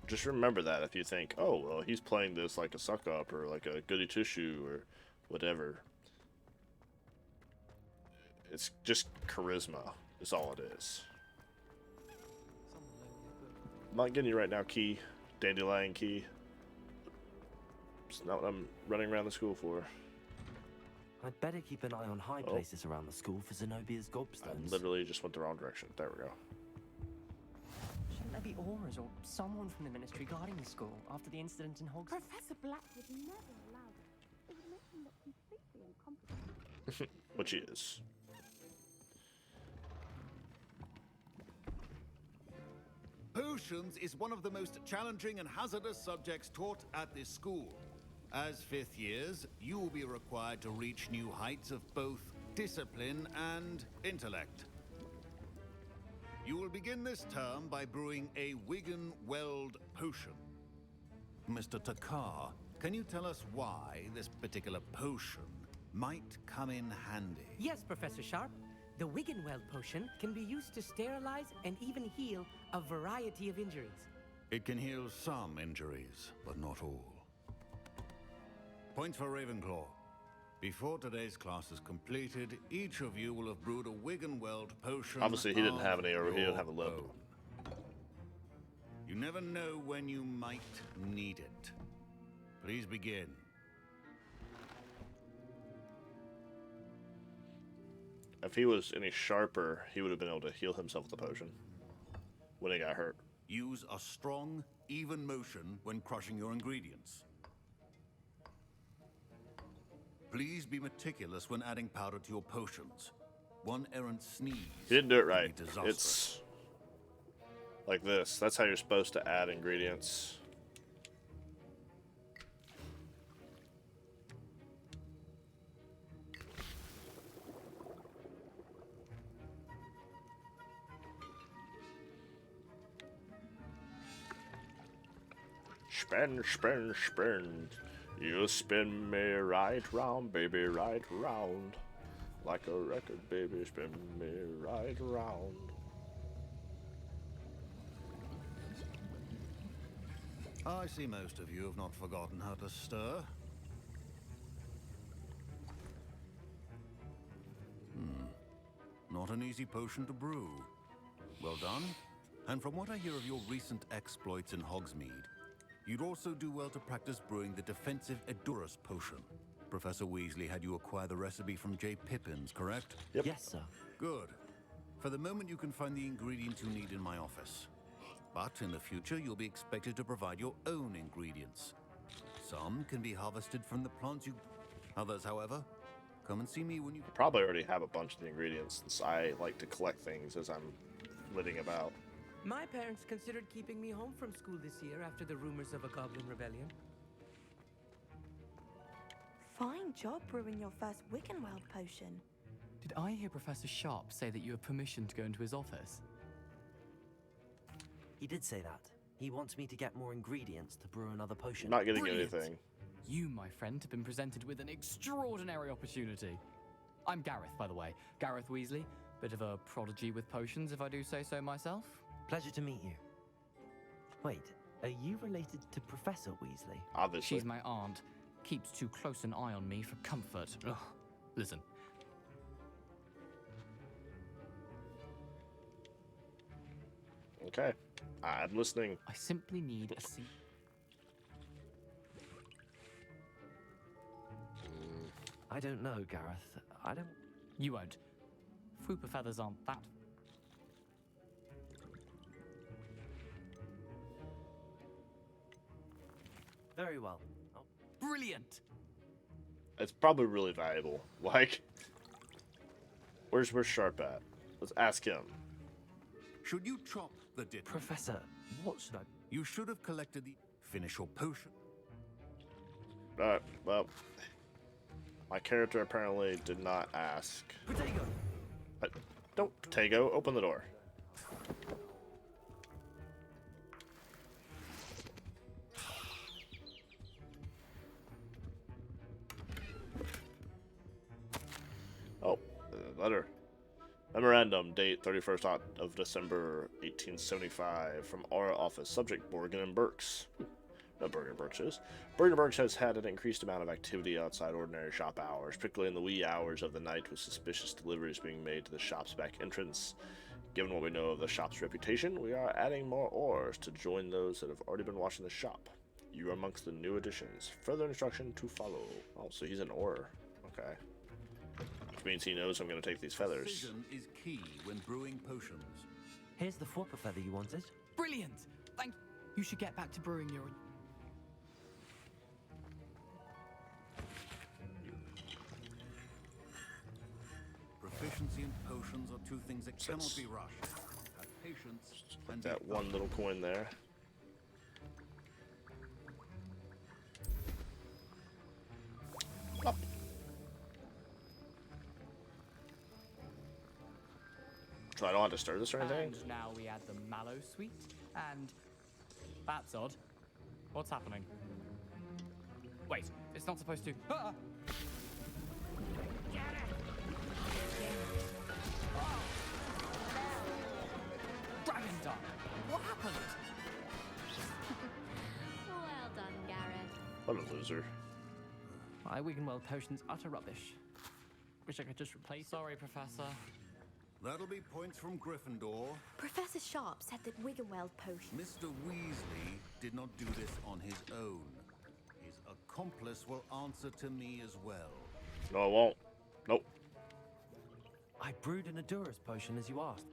just remember that if you think, oh, well, he's playing this like a suck-up or like a goody two-shoe or whatever. It's just charisma, is all it is. I'm not getting you right now, Key. Dandelion Key. It's not what I'm running around the school for. I'd better keep an eye on high places around the school for Zenobia's gobstones. I literally just went the wrong direction. There we go. Shouldn't there be auras or someone from the ministry guarding the school after the incident in Hogwarts? Professor Black would never allow that. It would make him look completely incompetent. Which he is. Potions is one of the most challenging and hazardous subjects taught at this school. As fifth years, you will be required to reach new heights of both discipline and intellect. You will begin this term by brewing a Wiggenweld potion. Mr. Takar, can you tell us why this particular potion might come in handy? Yes, Professor Sharp. The Wiggenweld potion can be used to sterilize and even heal a variety of injuries. It can heal some injuries, but not all. Point for Ravenclaw. Before today's class is completed, each of you will have brewed a Wiggenweld potion. Obviously, he didn't have any, or he didn't have a load. You never know when you might need it. Please begin. If he was any sharper, he would have been able to heal himself with the potion when he got hurt. Use a strong, even motion when crushing your ingredients. Please be meticulous when adding powder to your potions. One errant sneeze. He didn't do it right. Can be disastrous. It's like this. That's how you're supposed to add ingredients. Spin, spin, spin. You spin me right round, baby, right round. Like a record, baby, spin me right round. I see most of you have not forgotten how to stir. Not an easy potion to brew. Well done. And from what I hear of your recent exploits in Hogsmeade, you'd also do well to practice brewing the defensive Edurus potion. Professor Weasley had you acquire the recipe from J. Pippin's, correct? Yep. Yes, sir. Good. For the moment, you can find the ingredients you need in my office. But in the future, you'll be expected to provide your own ingredients. Some can be harvested from the plants you... Others, however, come and see me when you... I probably already have a bunch of the ingredients, since I like to collect things as I'm flitting about. My parents considered keeping me home from school this year after the rumors of a goblin rebellion. Fine job brewing your first Wiggenweld potion. Did I hear Professor Sharp say that you have permission to go into his office? He did say that. He wants me to get more ingredients to brew another potion. Not getting Brilliant. anything. You, my friend, have been presented with an extraordinary opportunity. I'm Gareth, by the way. Gareth Weasley. Bit of a prodigy with potions, if I do say so myself. Pleasure to meet you. Wait, are you related to Professor Weasley? Obviously. She's my aunt. Keeps too close an eye on me for comfort. Ugh. Listen. Okay, I'm listening. I simply need a seat. I don't know, Gareth. I don't... You won't. Fwooper feathers aren't that. Very well. Oh. Brilliant! It's probably really valuable. Like, where's Sharp at? Let's ask him. Should you chop the dit? Professor, what should I... You should have collected the... Finish your potion. Well, my character apparently did not ask. Potato! Don't, Potato, open the door. Oh, letter. Memorandum, date 31st of December 1875, from our office. Subject, Borgin and Burks. No, Borgin and Burks is. Borgin and Burks has had an increased amount of activity outside ordinary shop hours, particularly in the wee hours of the night, with suspicious deliveries being made to the shop's back entrance. Given what we know of the shop's reputation, we are adding more ores to join those that have already been watching the shop. You are amongst the new additions. Further instruction to follow. Oh, so he's an ore. Okay. Which means he knows I'm going to take these feathers. Precision is key when brewing potions. Here's the Fwooper feather you wanted. Brilliant! Thank you. You should get back to brewing your... Proficiency in potions are two things that cannot be rushed. Have patience and that one little coin there. Up. So I don't have to stir this or anything? And now we add the mallow sweet, and... That's odd. What's happening? Wait, it's not supposed to... Ah! Dragon Dog! What happened? Well done, Gareth. What a loser. My Wiggenweld potion's utter rubbish. Wish I could just replace... Sorry, Professor. That'll be points from Gryffindor. Professor Sharp said that Wiggenweld potion... Mr. Weasley did not do this on his own. His accomplice will answer to me as well. No, I won't. Nope. I brewed an Adura's potion as you asked.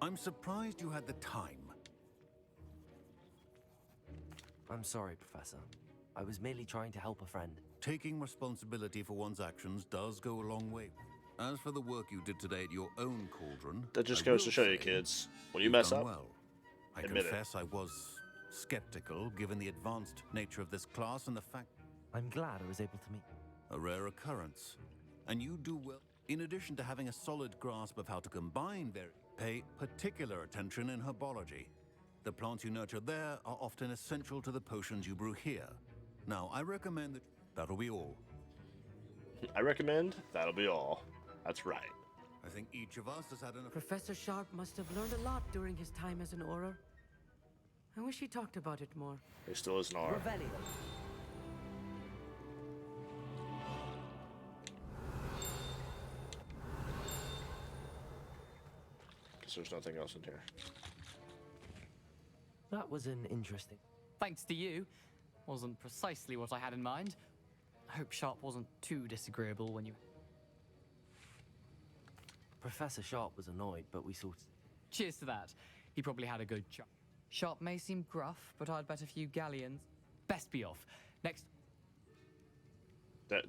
I'm surprised you had the time. I'm sorry, Professor. I was merely trying to help a friend. Taking responsibility for one's actions does go a long way. As for the work you did today at your own cauldron... That just goes to show you, kids. When you mess up, well. I admit confess I was skeptical, given the advanced nature of this class and the fact... I'm glad I was able to meet... A rare occurrence. And you do well. In addition to having a solid grasp of how to combine their... Pay particular attention in herbology. The plants you nurture there are often essential to the potions you brew here. Now, I recommend that... That'll be all. I recommend that'll be all. That's right. I think each of us has had enough... Professor Sharp must have learned a lot during his time as an Auror. I wish he talked about it more. He still is an R. Revelio. Guess there's nothing else in here. That was an interesting... Thanks to you. Wasn't precisely what I had in mind. I hope Sharp wasn't too disagreeable when you... Professor Sharp was annoyed, but we sorted... Cheers to that. He probably had a good job. Sharp may seem gruff, but I'd bet a few galleons. Best be off. Next...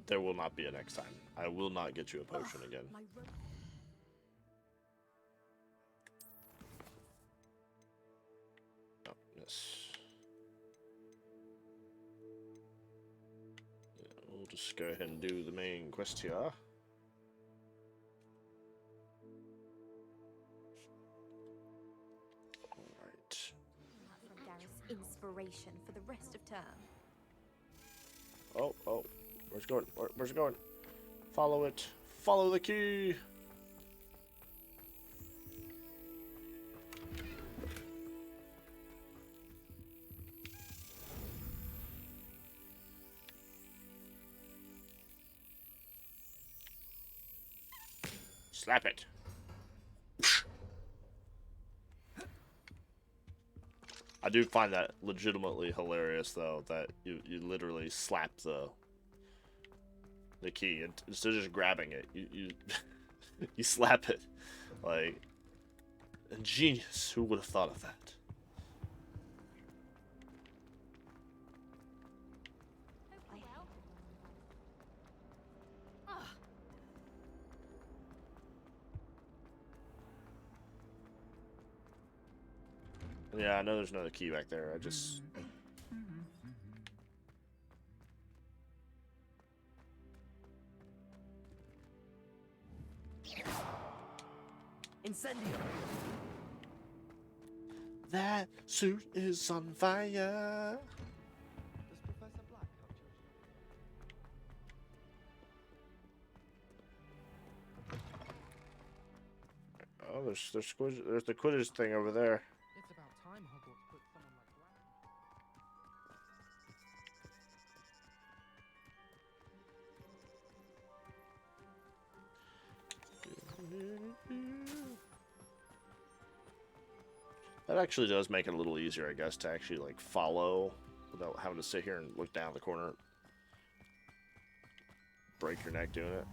There will not be a next time. I will not get you a potion again. Oh, yes. Yeah, we'll just go ahead and do the main quest here. From Gareth's inspiration for the rest of term. Oh, where's it going? Where's it going? Follow it. Follow the key. Slap it. do find that legitimately hilarious, though, that you literally slap the key instead of just grabbing it. You you slap it. Like, ingenious. Who would have thought of that? Yeah, I know there's another key back there. I just... Incendio! That suit is on fire. Does Professor Black have children? Oh, there's the Quidditch thing over there. It's about time Hogwarts put someone like That actually does make it a little easier, I guess, to actually like follow without having to sit here and look down the corner, break your neck doing it.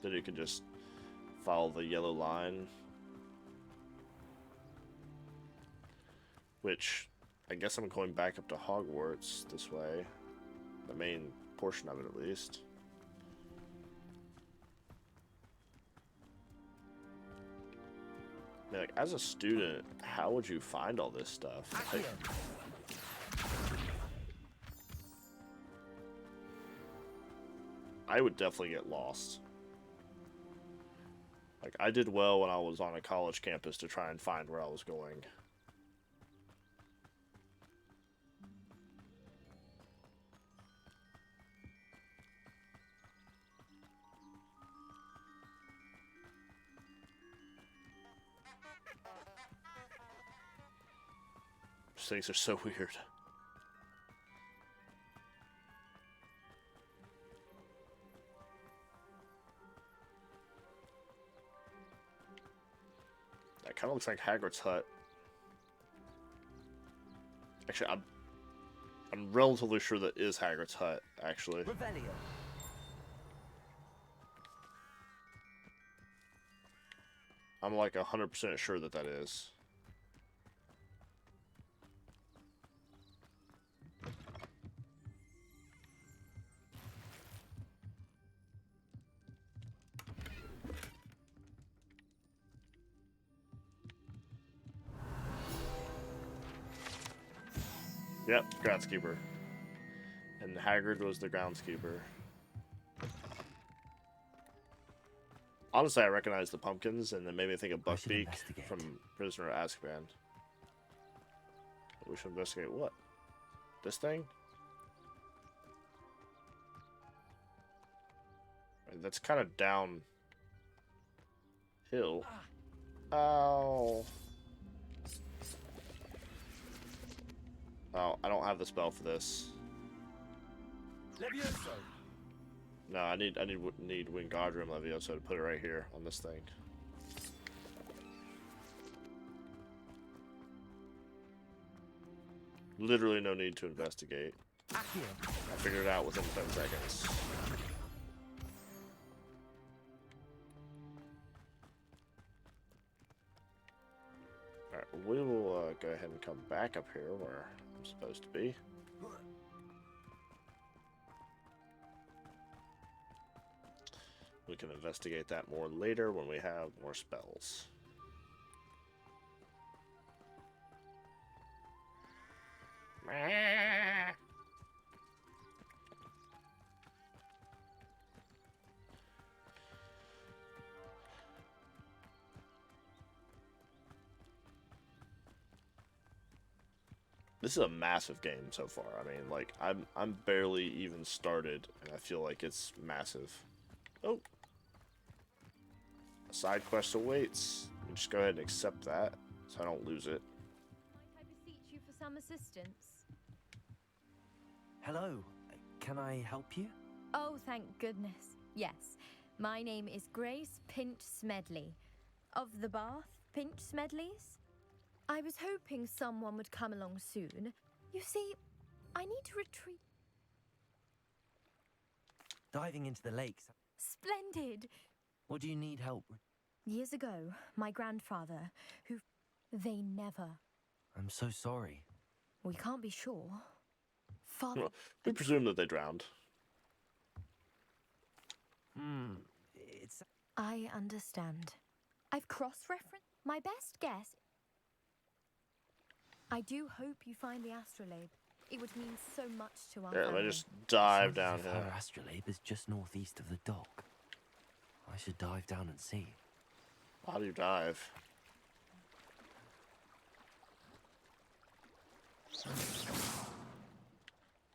Then you can just follow the yellow line, which I guess I'm going back up to Hogwarts this way, the main portion of it at least. I mean, like, as a student, how would you find all this stuff? Like, I would definitely get lost. Like, I did well when I was on a college campus to try and find where I was going. These things are so weird. That kind of looks like Hagrid's hut. Actually, I'm relatively sure that is Hagrid's hut, actually. Revelio. I'm like 100% sure that that is. Yep, groundskeeper. And Hagrid was the groundskeeper. Honestly, I recognize the pumpkins, and then made me think of Buckbeak from Prisoner of Azkaban. We should investigate what? This thing? That's kind of downhill. Ow. Oh, I don't have the spell for this. Levioso. No, I need Wingardium Levioso to put it right here on this thing. Literally no need to investigate. I figured it out within 10 seconds. Alright, we will go ahead and come back up here where I'm supposed to be. We can investigate that more later when we have more spells. This is a massive game so far. I mean, like, I'm barely even started, and I feel like it's massive. Oh. A side quest awaits. Let me just go ahead and accept that, so I don't lose it. Might I beseech you for some assistance? Hello. Can I help you? Oh, thank goodness. Yes. My name is Grace Pinch Smedley, of the Bath Pinch Smedleys. I was hoping someone would come along soon. You see, I need to retrieve... Diving into the lakes. Splendid! What do you need help with? Years ago, my grandfather, who... They never... I'm so sorry. We can't be sure. Father... Well, we presume that they drowned. It's... I understand. I've cross-referenced. My best guess... I do hope you find the astrolabe. It would mean so much to our Yeah, family. let me just dive Sounds down as if here. Her astrolabe is just northeast of the dock. I should dive down and see. How do you dive?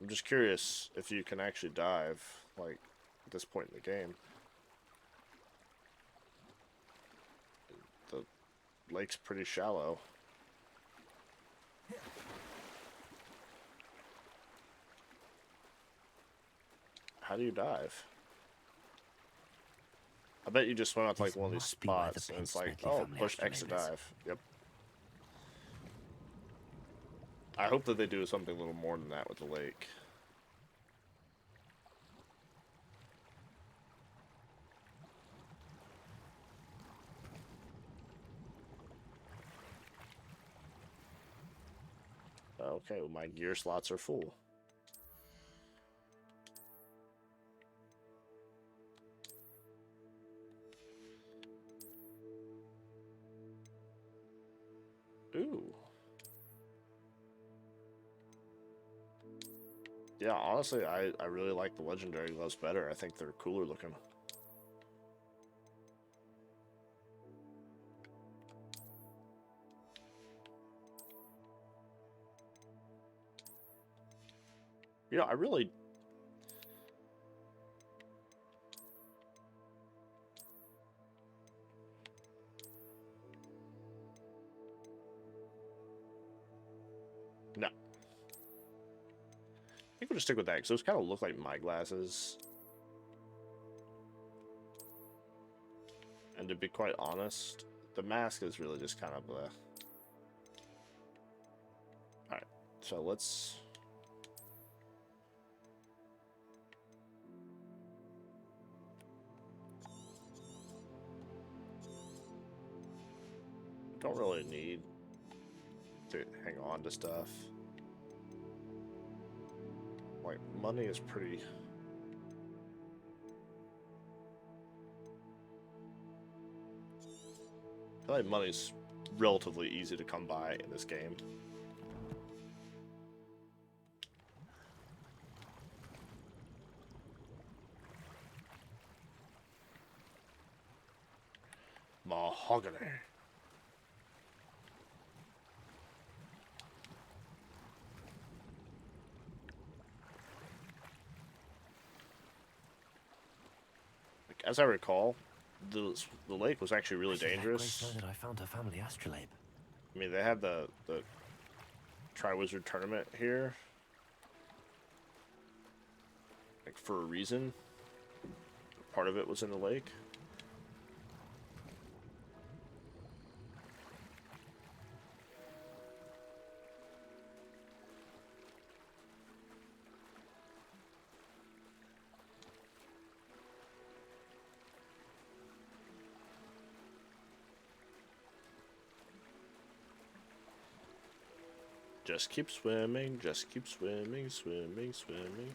I'm just curious if you can actually dive, like, at this point in the game. The lake's pretty shallow. How do you dive? I bet you just swim out to like one of these spots and it's like, oh, push X to dive. Yep. I hope that they do something a little more than that with the lake. Okay, well, my gear slots are full. Ooh. Yeah, honestly, I really like the legendary gloves better. I think they're cooler looking. You know, I really... No. I think we'll just stick with that, because those kind of look like my glasses. And to be quite honest, the mask is really just kind of bleh. Alright, so let's... Don't really need to hang on to stuff. Like, money is pretty... I feel like money's relatively easy to come by in this game. Mahogany. As I recall, the lake was actually really dangerous. Grace know that I found her family astrolabe. I mean, they had the Triwizard tournament here, like, for a reason. Part of it was in the lake. Just keep swimming, just keep swimming, swimming, swimming.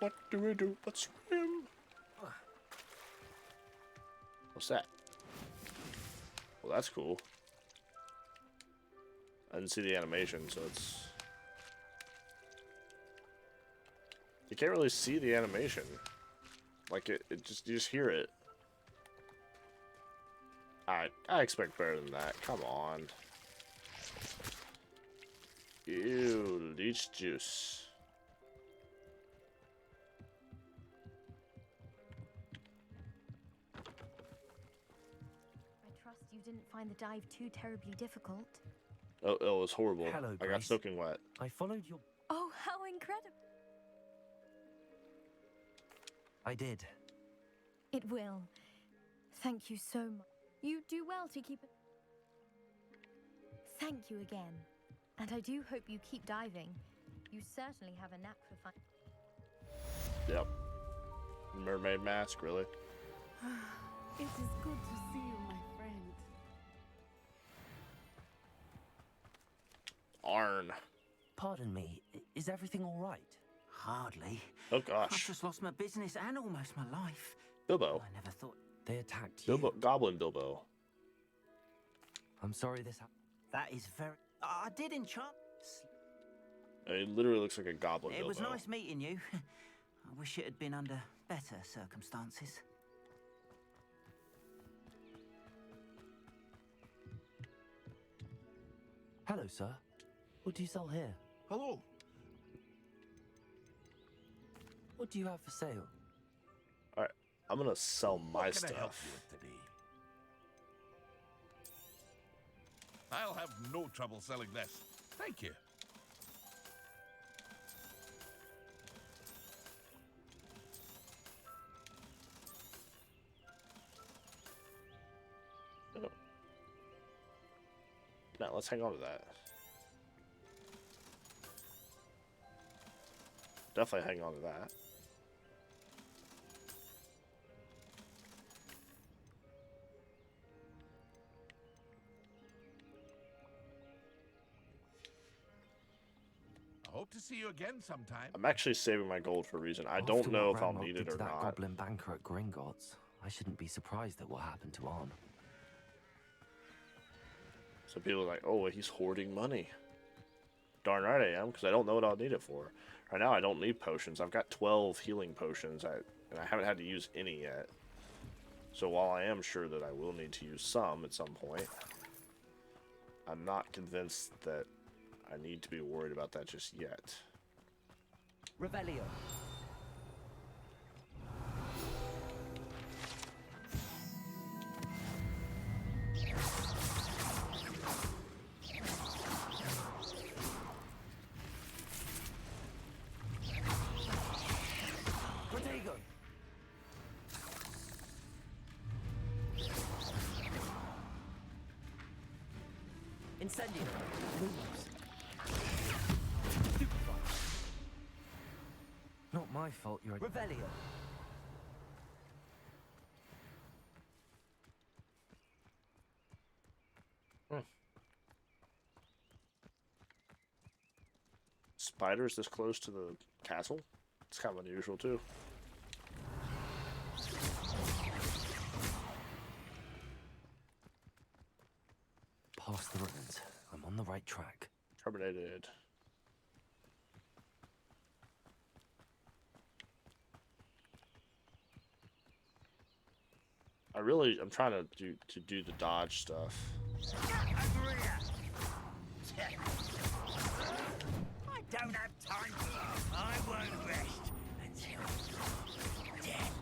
What do we do but swim? What's that? Well, that's cool. I didn't see the animation, so it's... You can't really see the animation. Like, it just, you just hear it. I expect better than that. Come on. Ew, leech juice. I trust you didn't find the dive too terribly difficult. Oh, it was horrible. Hello, I got Grace. soaking wet. I followed your... Oh, how incredible! I did. It will. Thank you so much. You do well to keep it. Thank you again. And I do hope you keep diving. You certainly have a knack for fun. Yep. Mermaid mask, really? It is good to see you, my friend. Arn. Pardon me, is everything all right? Hardly. Oh gosh. I've just lost my business and almost my life. Bilbo. I never thought they attacked you. Bilbo, Goblin Bilbo. I'm sorry this happened. That is very... I did enchant... It literally looks like a goblin It Bilbo. was nice meeting you. I wish it had been under better circumstances. Hello, sir. What do you sell here? Hello. What do you have for sale? Alright, I'm gonna sell my What can I help stuff. you with today? I'll have no trouble selling this. Thank you. Oh. Now let's hang on to that. Definitely hang on to that. I hope to see you again sometime. I'm actually saving my gold for a reason. I don't After know what if I'll Ranrock need did it to or that not. goblin banker at Gringotts, I shouldn't be surprised at what happened to Arn. So people are like, oh, he's hoarding money. Darn right I am, because I don't know what I'll need it for. Right now I don't need potions. I've got 12 healing potions, and I haven't had to use any yet. So while I am sure that I will need to use some at some point, I'm not convinced that I need to be worried about that just yet. Revelio. Protego! Incendio. Not my fault you're... Revelio. Spiders this close to the castle? It's kind of unusual too. Pass the ruins. I'm on the right track. Carbonated. I'm trying to do the dodge stuff. I don't have time for that. I won't rest until you're dead.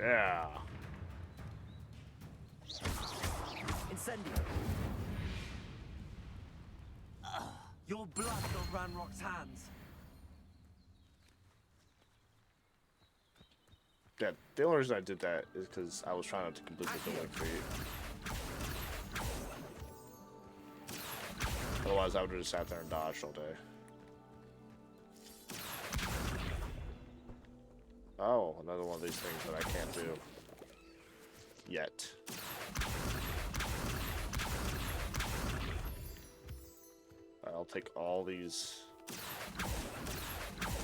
Yeah. Incendio. Your blood on Ranrock's hands. Yeah, the only reason I did that is because I was trying to complete the building feat. Otherwise, I would have just sat there and dodged all day. Oh, another one of these things that I can't do. Yet. I'll take all these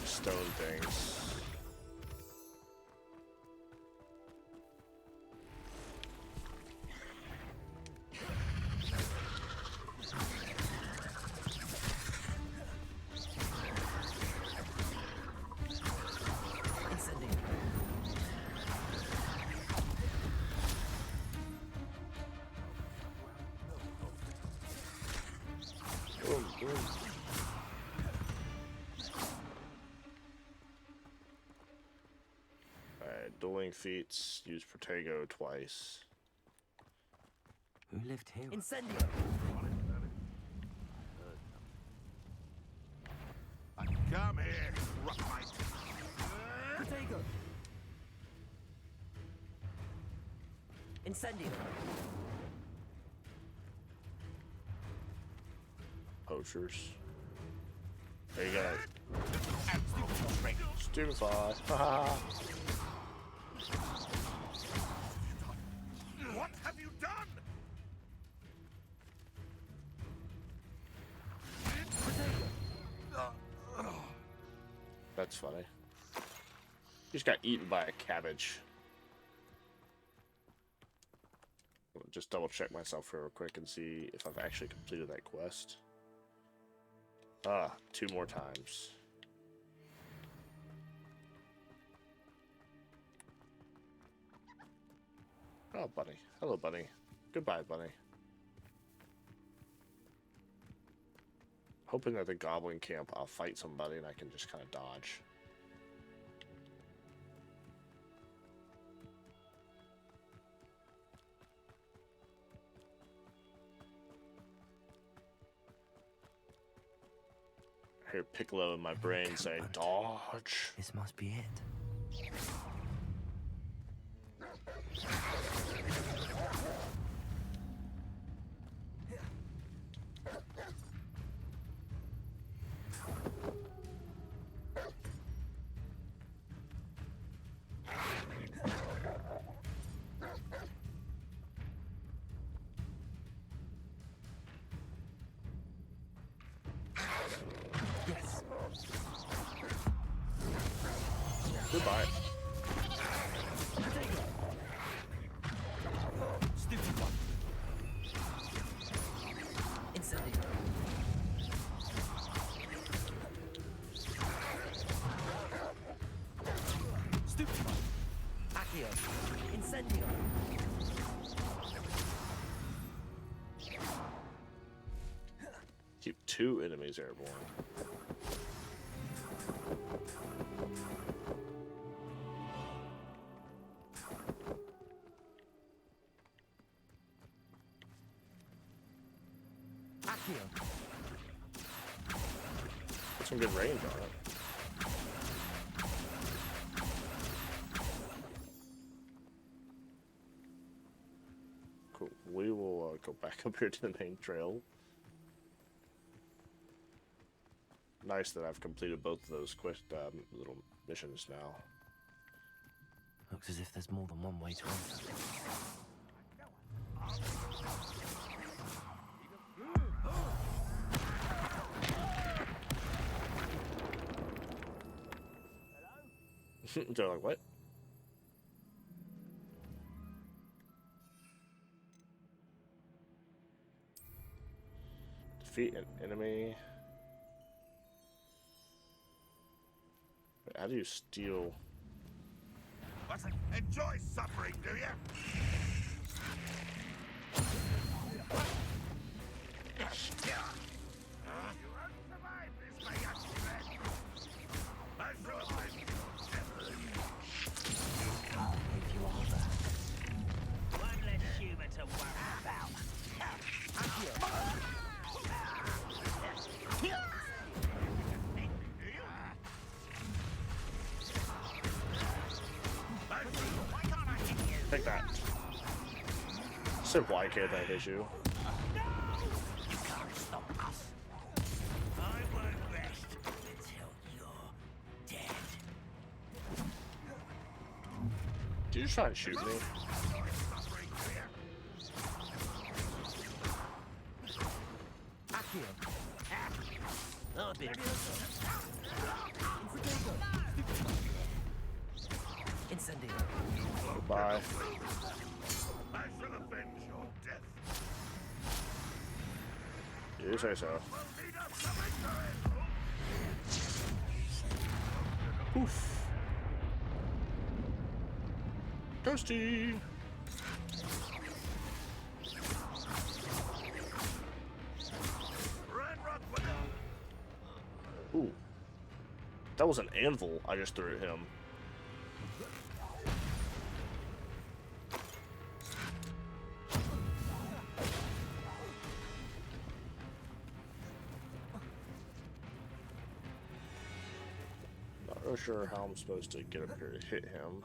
stone things. Alright, dueling feats, use Protego twice. Who lived here? Incendio. Come here, Rockmite. Protego. Incendio. Poachers. There you go. Stupefy. Haha. What have you done? That's funny. He just got eaten by a cabbage. I'll just double check myself real quick and see if I've actually completed that quest. Ah, 2 more times. Oh, bunny. Hello, bunny. Goodbye, bunny. Hoping that the goblin camp, I'll fight somebody and I can just kind of dodge. I hear Piccolo in my brain saying, dodge. This must be it. Yes. Goodbye. Stupid one. Incendio. Stupid one. Accio. Incendio. Keep 2 enemies airborne. Accio. Got some good range on it. Cool. We will go back up here to the main trail. Nice that I've completed both of those little missions now. Looks as if there's more than one way to enter. They're like, what? Defeat an enemy. How do you steal? What? Enjoy suffering, do you? You won't survive this, my young friend. I survive. If you are there. One less human to worry about. Take that. Simple, I can't hit you. You can't stop us. I won't rest until you're dead. Did you just try and shoot me? Accio. I'll be Incendio. Goodbye. I shall avenge your death. You say so. Poof. Toasty. Ooh. That was an anvil I just threw at him. sure how I'm supposed to get up here to hit him.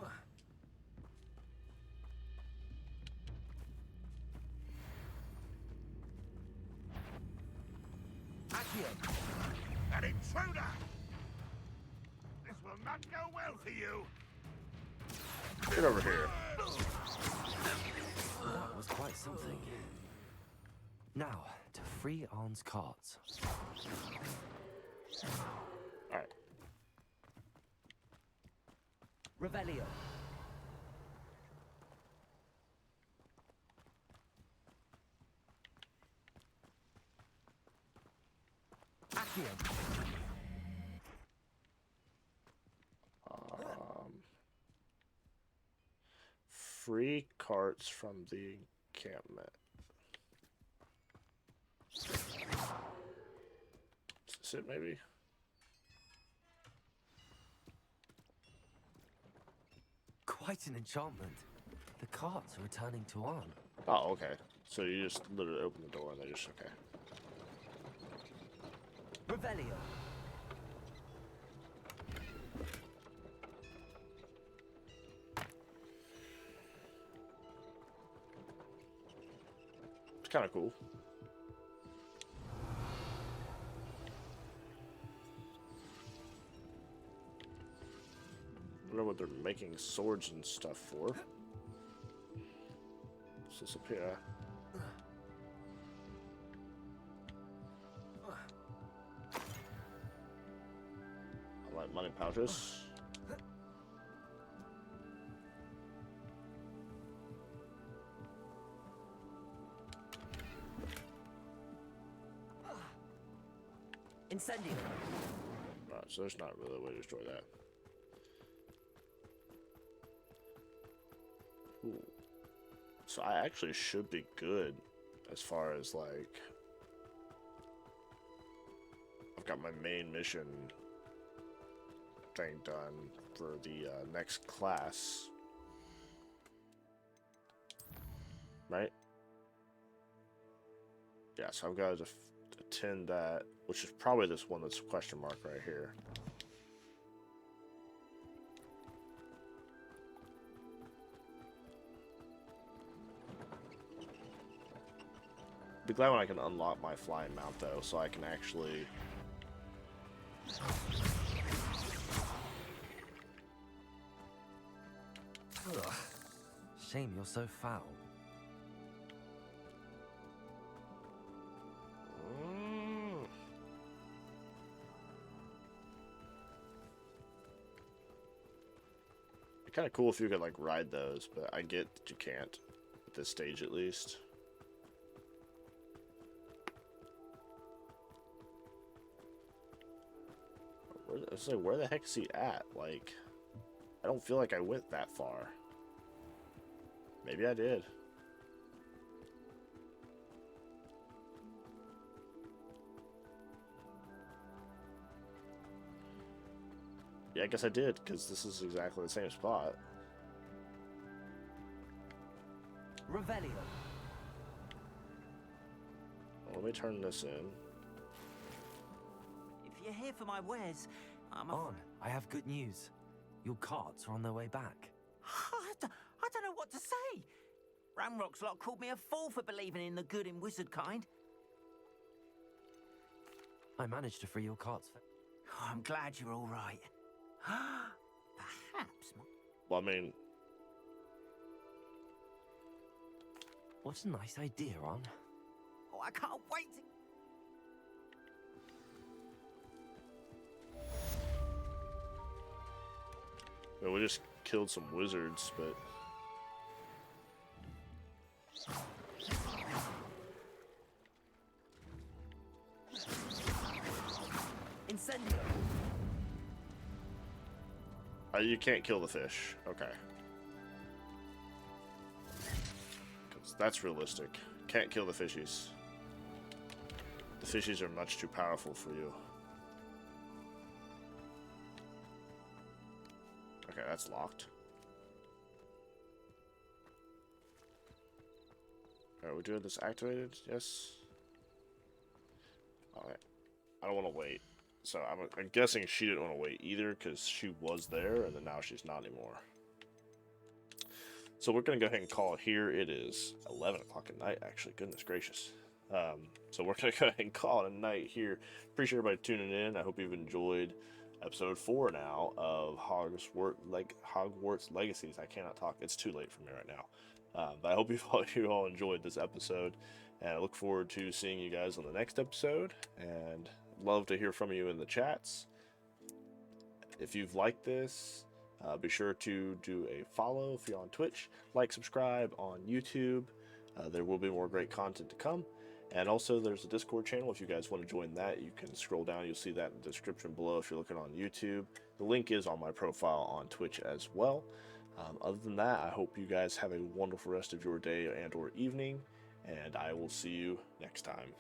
An intruder! This will not go well for you. Get over here. That was quite something. Now, to free Arn's carts. Alright. Revelio. Accio. Free carts from the encampment. Is this it, maybe? Quite an enchantment. The carts are returning to Arn. Oh, okay. So you just literally open the door and they just, okay. Revelio. It's kind of cool. I wonder what they're making swords and stuff for. What's this up here? I like money pouches. Incendio. Right, so there's not really a way to destroy that. Ooh. So I actually should be good as far as like I've got my main mission thing done for the next class, right? Yeah, so I've got to attend that, which is probably this one that's a question mark right here. Be glad when I can unlock my flying mount though, so I can actually Ugh. Shame you're so foul. It'd be kind of cool if you could like ride those, but I get that you can't at this stage at least. It's like, where the heck is he at? Like, I don't feel like I went that far. Maybe I did. Yeah, I guess I did, because this is exactly the same spot. Revelio. Well, let me turn this in. If you're here for my wares, I'm Arn, I have good news. Your carts are on their way back. I don't know what to say. Ramrock's lot called me a fool for believing in the good in wizard kind. I managed to free your carts. Oh, I'm glad you're all right. Perhaps. Well, I mean, what a nice idea, Arn. Oh, I can't wait to... well, we just killed some wizards, but Incendio. you can't kill the fish. Okay. 'Cause that's realistic. Can't kill the fishies. The fishies are much too powerful for you. Okay, that's locked. Are we doing this activated? Yes. Alright. I don't want to wait. So I'm guessing she didn't want to wait either, because she was there, and then now she's not anymore. So we're going to go ahead and call it here. It is 11 o'clock at night, actually. Goodness gracious. So we're going to go ahead and call it a night here. Appreciate everybody tuning in. I hope you've enjoyed episode 4 now of Hogwarts Legacies. I cannot talk. It's too late for me right now. But I hope you all enjoyed this episode. And I look forward to seeing you guys on the next episode. And love to hear from you in the chats. If you've liked this, be sure to do a follow if you're on Twitch. Like, subscribe on YouTube. There will be more great content to come. And also, there's a Discord channel. If you guys want to join that, you can scroll down. You'll see that in the description below if you're looking on YouTube. The link is on my profile on Twitch as well. Other than that, I hope you guys have a wonderful rest of your day and or evening. And I will see you next time.